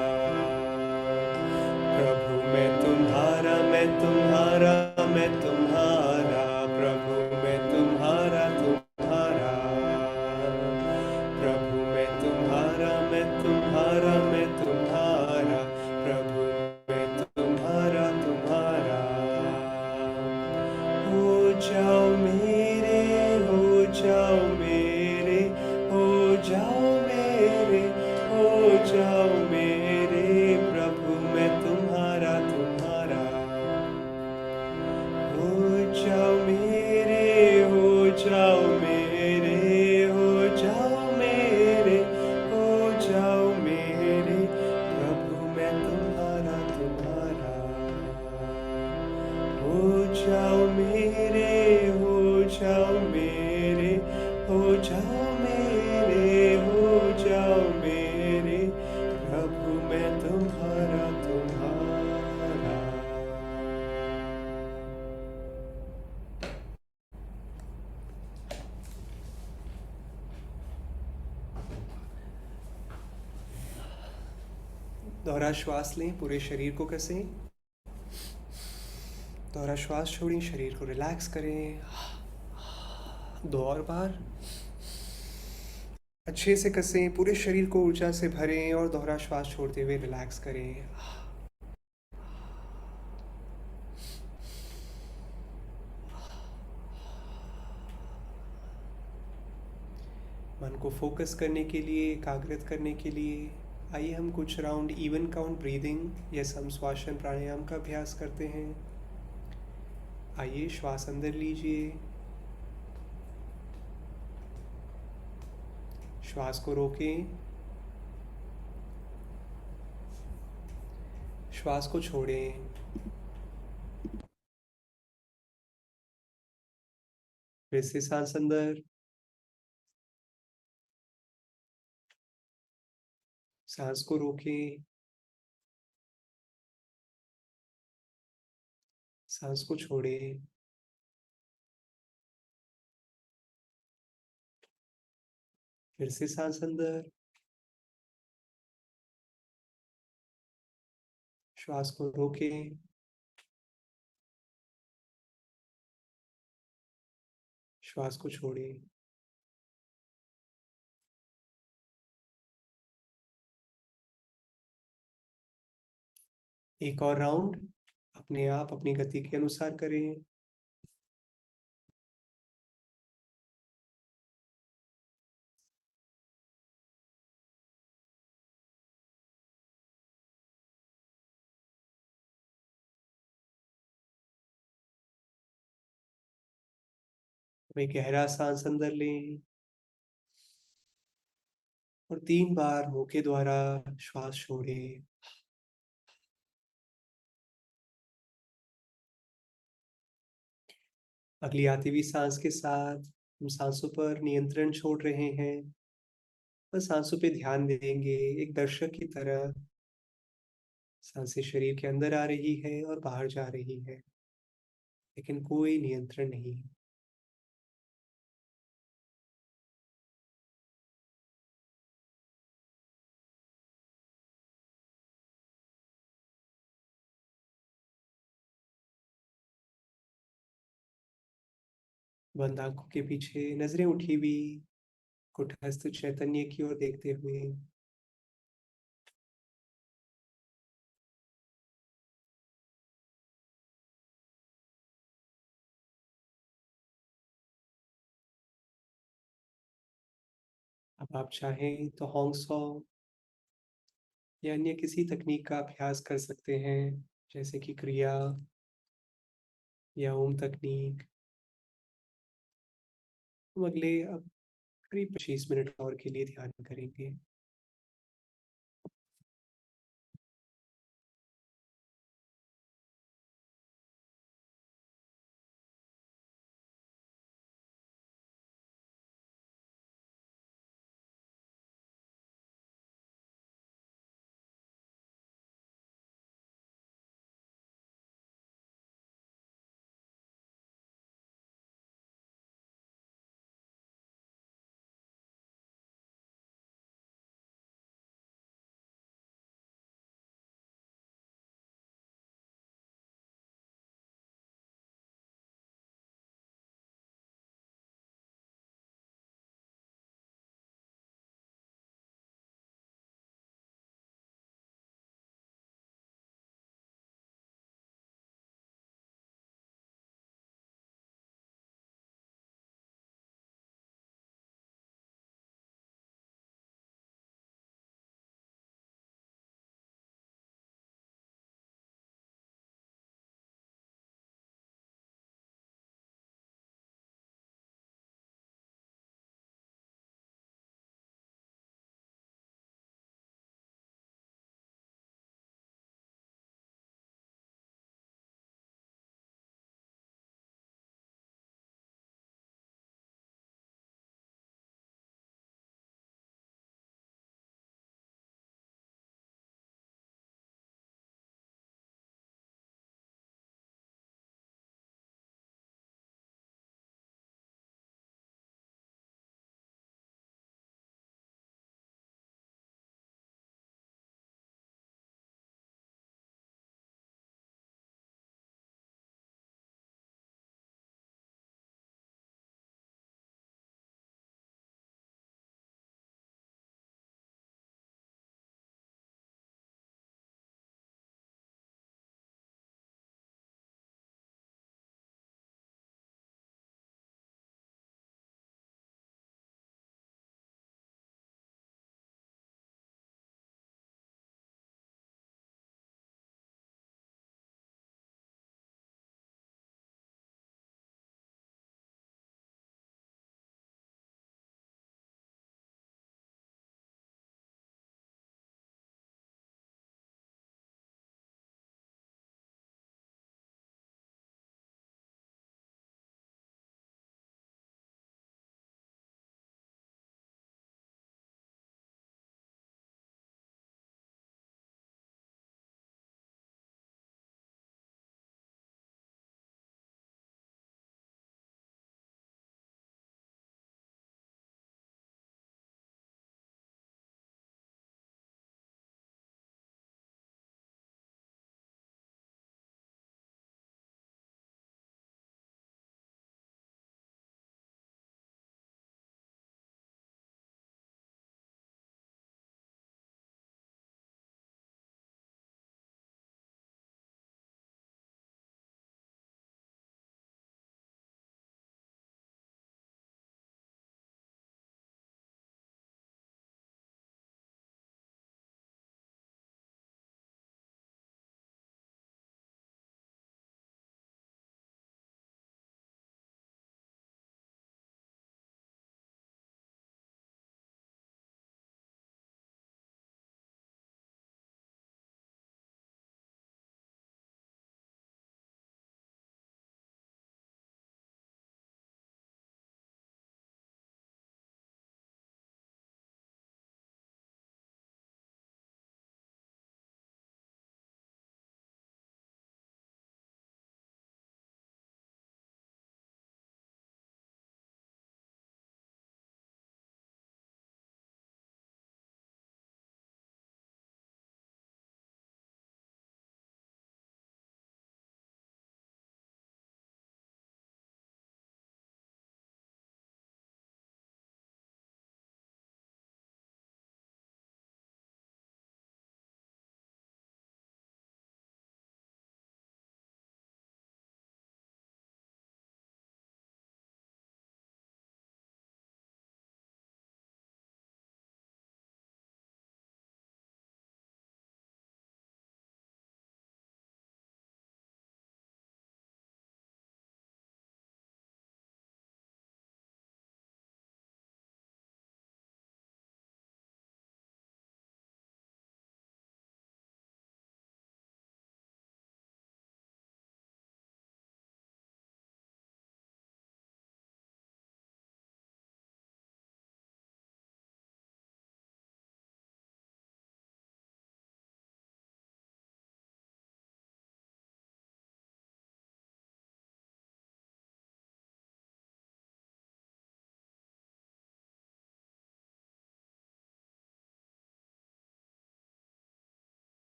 प्रभु मैं तुम्हारा, मैं तुम्हारा, मैं तुम्हारा। प्रभु मैं तुम्हारा, तुम्हारा। प्रभु मैं तुम्हारा, मैं तुम्हारा, मैं तुम्हारा। प्रभु मैं तुम्हारा, तुम्हारा। हो जाओ मेरे, हो जाओ मेरे, हो जाओ मेरे, हो जाओ मेरे। प्रभु मैं तुम्हारा, तुम्हारा। हो जाओ मेरे, हो जाओ मेरे, हो जाओ मेरे, हो जाओ मेरे। प्रभु मैं तुम्हारा, तुम्हारा। हो जाओ मेरे, हो जाओ मेरे, हो जाओ मेरे, हो जाओ मेरे। प्रभु मैं तुम्हारा, तुम्हारा। दोहरा श्वास लें, पूरे शरीर को कसें। दोहरा श्वास छोड़ें, शरीर को रिलैक्स करें। 2 और बार अच्छे से कसें, पूरे शरीर को ऊर्जा से भरें और दोहरा श्वास छोड़ते हुए रिलैक्स करें। मन को फोकस करने के लिए, एकाग्रित करने के लिए आइए हम कुछ राउंड इवन काउंट ब्रीदिंग या समश्वासन प्राणायाम का अभ्यास करते हैं। आइए श्वास अंदर लीजिए, श्वास को रोकें, श्वास को छोड़ें। फिर से सांस अंदर, सांस को रोकें, सांस को छोड़ें। फिर से सांस अंदर, श्वास को रोकें, श्वास को छोड़ें। एक और राउंड अपने आप अपनी गति के अनुसार करें। वही गहरा सांस अंदर लें और 3 बार मुंह के द्वारा श्वास छोड़ें। अगली आती हुई सांस के साथ हम सांसों पर नियंत्रण छोड़ रहे हैं। बस सांसों पे ध्यान देंगे, एक दर्शक की तरह। सांसें शरीर के अंदर आ रही है और बाहर जा रही है, लेकिन कोई नियंत्रण नहीं। बंद आंखों के पीछे नजरें उठी हुई, कुटस्थ चैतन्य की ओर देखते हुए अब आप चाहें तो होंग सॉ या अन्य किसी तकनीक का अभ्यास कर सकते हैं, जैसे कि क्रिया या ओम तकनीक। हम अगले अब करीब 25 मिनट और के लिए ध्यान करेंगे।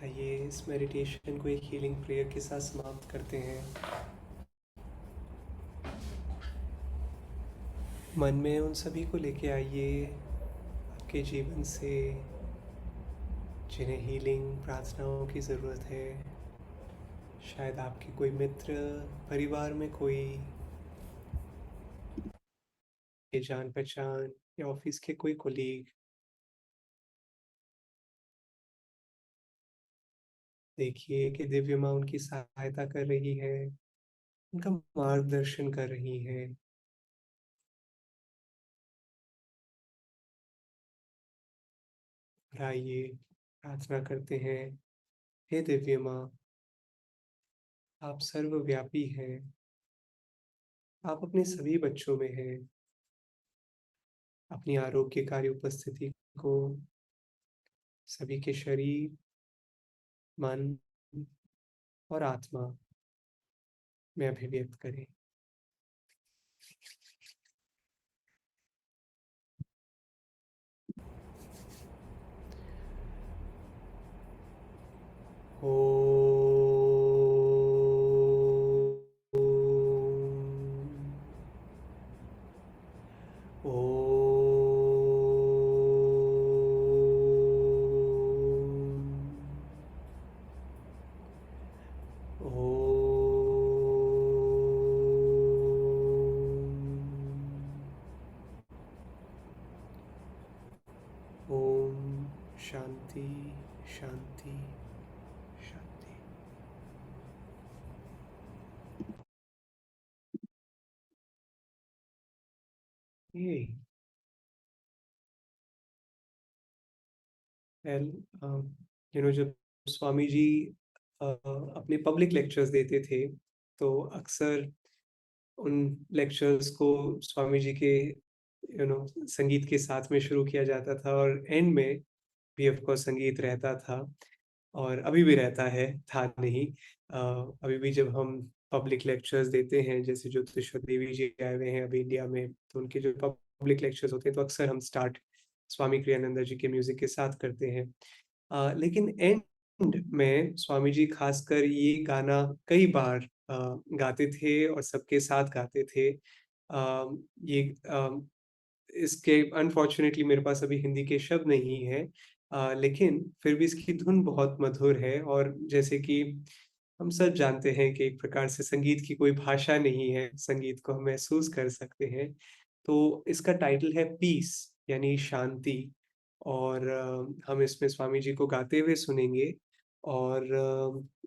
आइए इस मेडिटेशन को एक हीलिंग प्रेयर के साथ समाप्त करते हैं। मन में उन सभी को लेके आइए आपके जीवन से जिन्हें हीलिंग प्रार्थनाओं की ज़रूरत है। शायद आपके कोई मित्र, परिवार में कोई, ये जान पहचान या ऑफिस के कोई कोलीग। देखिए कि दिव्य माँ उनकी सहायता कर रही है, उनका मार्गदर्शन कर रही है। और आइए प्रार्थना करते हैं। हे दिव्य माँ, आप सर्वव्यापी हैं। आप अपने सभी बच्चों में हैं। अपनी आरोग्यकारी उपस्थिति को सभी के शरीर, मन और आत्मा में अभिव्यक्त करें। ओम शांति शांति शांति। ये वेल जब स्वामी जी अपने पब्लिक लेक्चर्स देते थे, तो अक्सर उन लेक्चर्स को स्वामी जी के संगीत के साथ में शुरू किया जाता था और एंड में भी ऑफ कोर्स संगीत रहता था। और अभी भी रहता है, था नहीं। अभी भी जब हम पब्लिक लेक्चर्स देते हैं, जैसे ज्योतिश्वर देवी जी आए हुए हैं अभी इंडिया में, तो उनके जो पब्लिक लेक्चर्स होते हैं तो अक्सर हम स्टार्ट स्वामी क्रियानंद जी के म्यूजिक के साथ करते हैं। लेकिन एंड में स्वामी जी खासकर ये गाना कई बार गाते थे और सबके साथ गाते थे। ये इसके अनफॉर्चुनेटली मेरे पास अभी हिंदी के शब्द नहीं है, लेकिन फिर भी इसकी धुन बहुत मधुर है। और जैसे कि हम सब जानते हैं कि एक प्रकार से संगीत की कोई भाषा नहीं है, संगीत को हम महसूस कर सकते हैं। तो इसका टाइटल है पीस, यानी शांति। और हम इसमें स्वामी जी को गाते हुए सुनेंगे और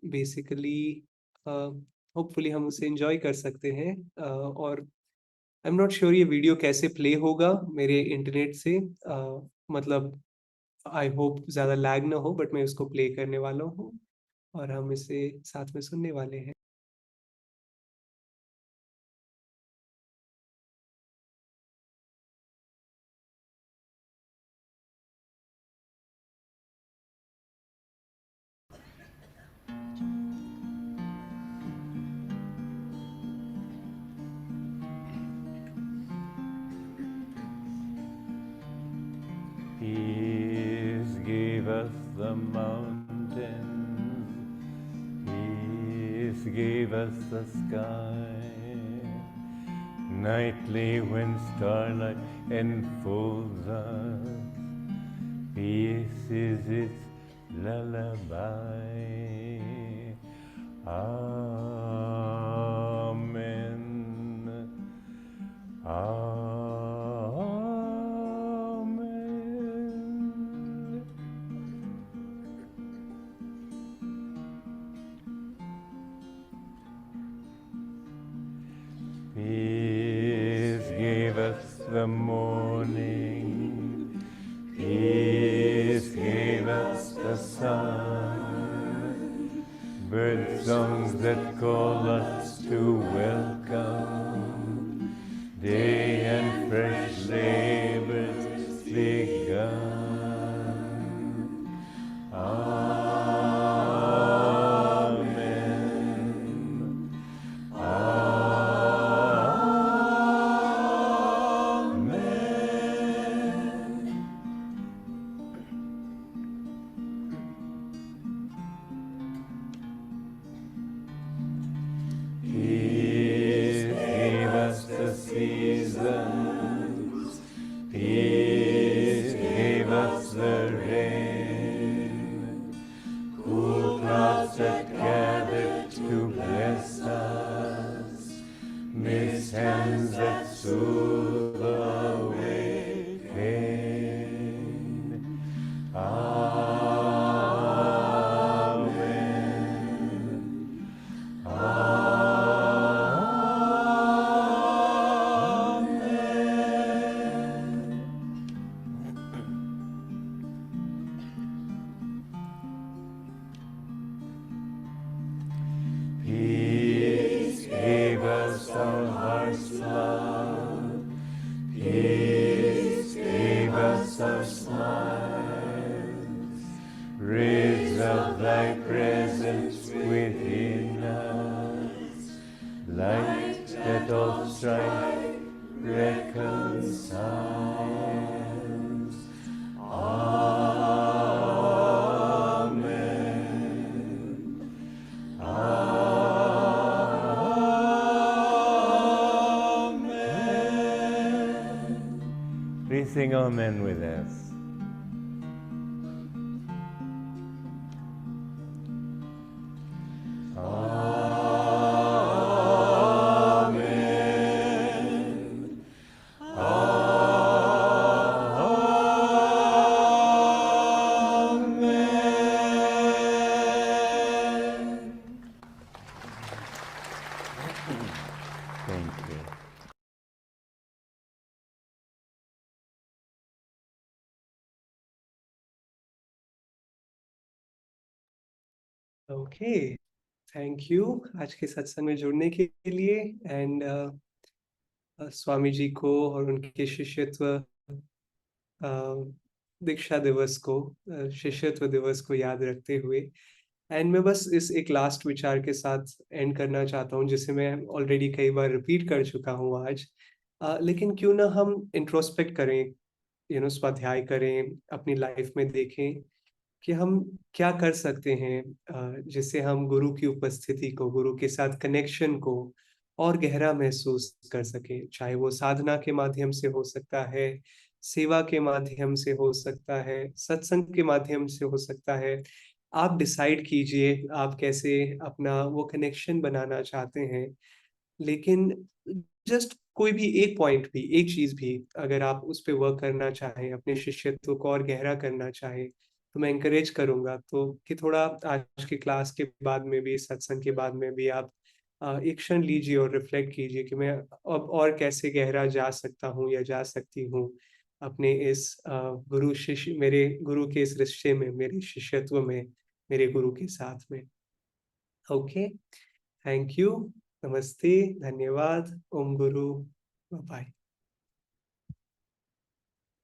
बेसिकली होपफुली हम उसे एंजॉय कर सकते हैं। और आई एम नॉट श्योर ये वीडियो कैसे प्ले होगा मेरे इंटरनेट से, मतलब आई होप ज़्यादा लैग ना हो, बट मैं उसको प्ले करने वाला हूँ और हम इसे साथ में सुनने वाले हैं। Peace gave us the mountains, peace gave us the sky. Nightly when starlight enfolds us, peace is its lullaby. Amen. Amen. Peace gave us the morning, peace gave us the sun, bird songs that call us to welcome day and fresh labors begun. Amen. Amen. Peace, give us our heart's love. Peace, give us our smiles. Breathe of thy presence within us. Light that all strife reconciles. Amen. Amen. Please sing Amen with us. Amen. Amen. Thank you. Okay, thank you आज के सत्संग में जुड़ने के लिए। एंड स्वामी जी को और उनके शिष्यत्व दीक्षा दिवस को, शिष्यत्व दिवस को याद रखते हुए, एंड मैं बस इस एक लास्ट विचार के साथ एंड करना चाहता हूँ, जिसे मैं ऑलरेडी कई बार रिपीट कर चुका हूँ आज। लेकिन क्यों ना हम इंट्रोस्पेक्ट करें, स्वाध्याय करें, अपनी लाइफ में देखें कि हम क्या कर सकते हैं, जिससे हम गुरु की उपस्थिति को, गुरु के साथ कनेक्शन को और गहरा महसूस कर सकें। चाहे वो साधना के माध्यम से हो सकता है, सेवा के माध्यम से हो सकता है, सत्संग के माध्यम से हो सकता है। आप डिसाइड कीजिए आप कैसे अपना वो कनेक्शन बनाना चाहते हैं। लेकिन जस्ट कोई भी एक पॉइंट भी, एक चीज भी, अगर आप उस पे वर्क करना चाहें, अपने शिष्यत्व को और गहरा करना चाहें, तो मैं एंकरेज करूंगा तो कि थोड़ा आज की क्लास के बाद में भी, सत्संग के बाद में भी आप एक क्षण लीजिए और रिफ्लेक्ट कीजिए कि मैं अब और कैसे गहरा जा सकता हूँ या जा सकती हूँ अपने इस गुरु शिष्य, मेरे गुरु के इस रिश्ते में, मेरे शिष्यत्व में, मेरे गुरु के साथ में। ओके, थैंक यू, नमस्ते, धन्यवाद, ओम गुरु, बाय।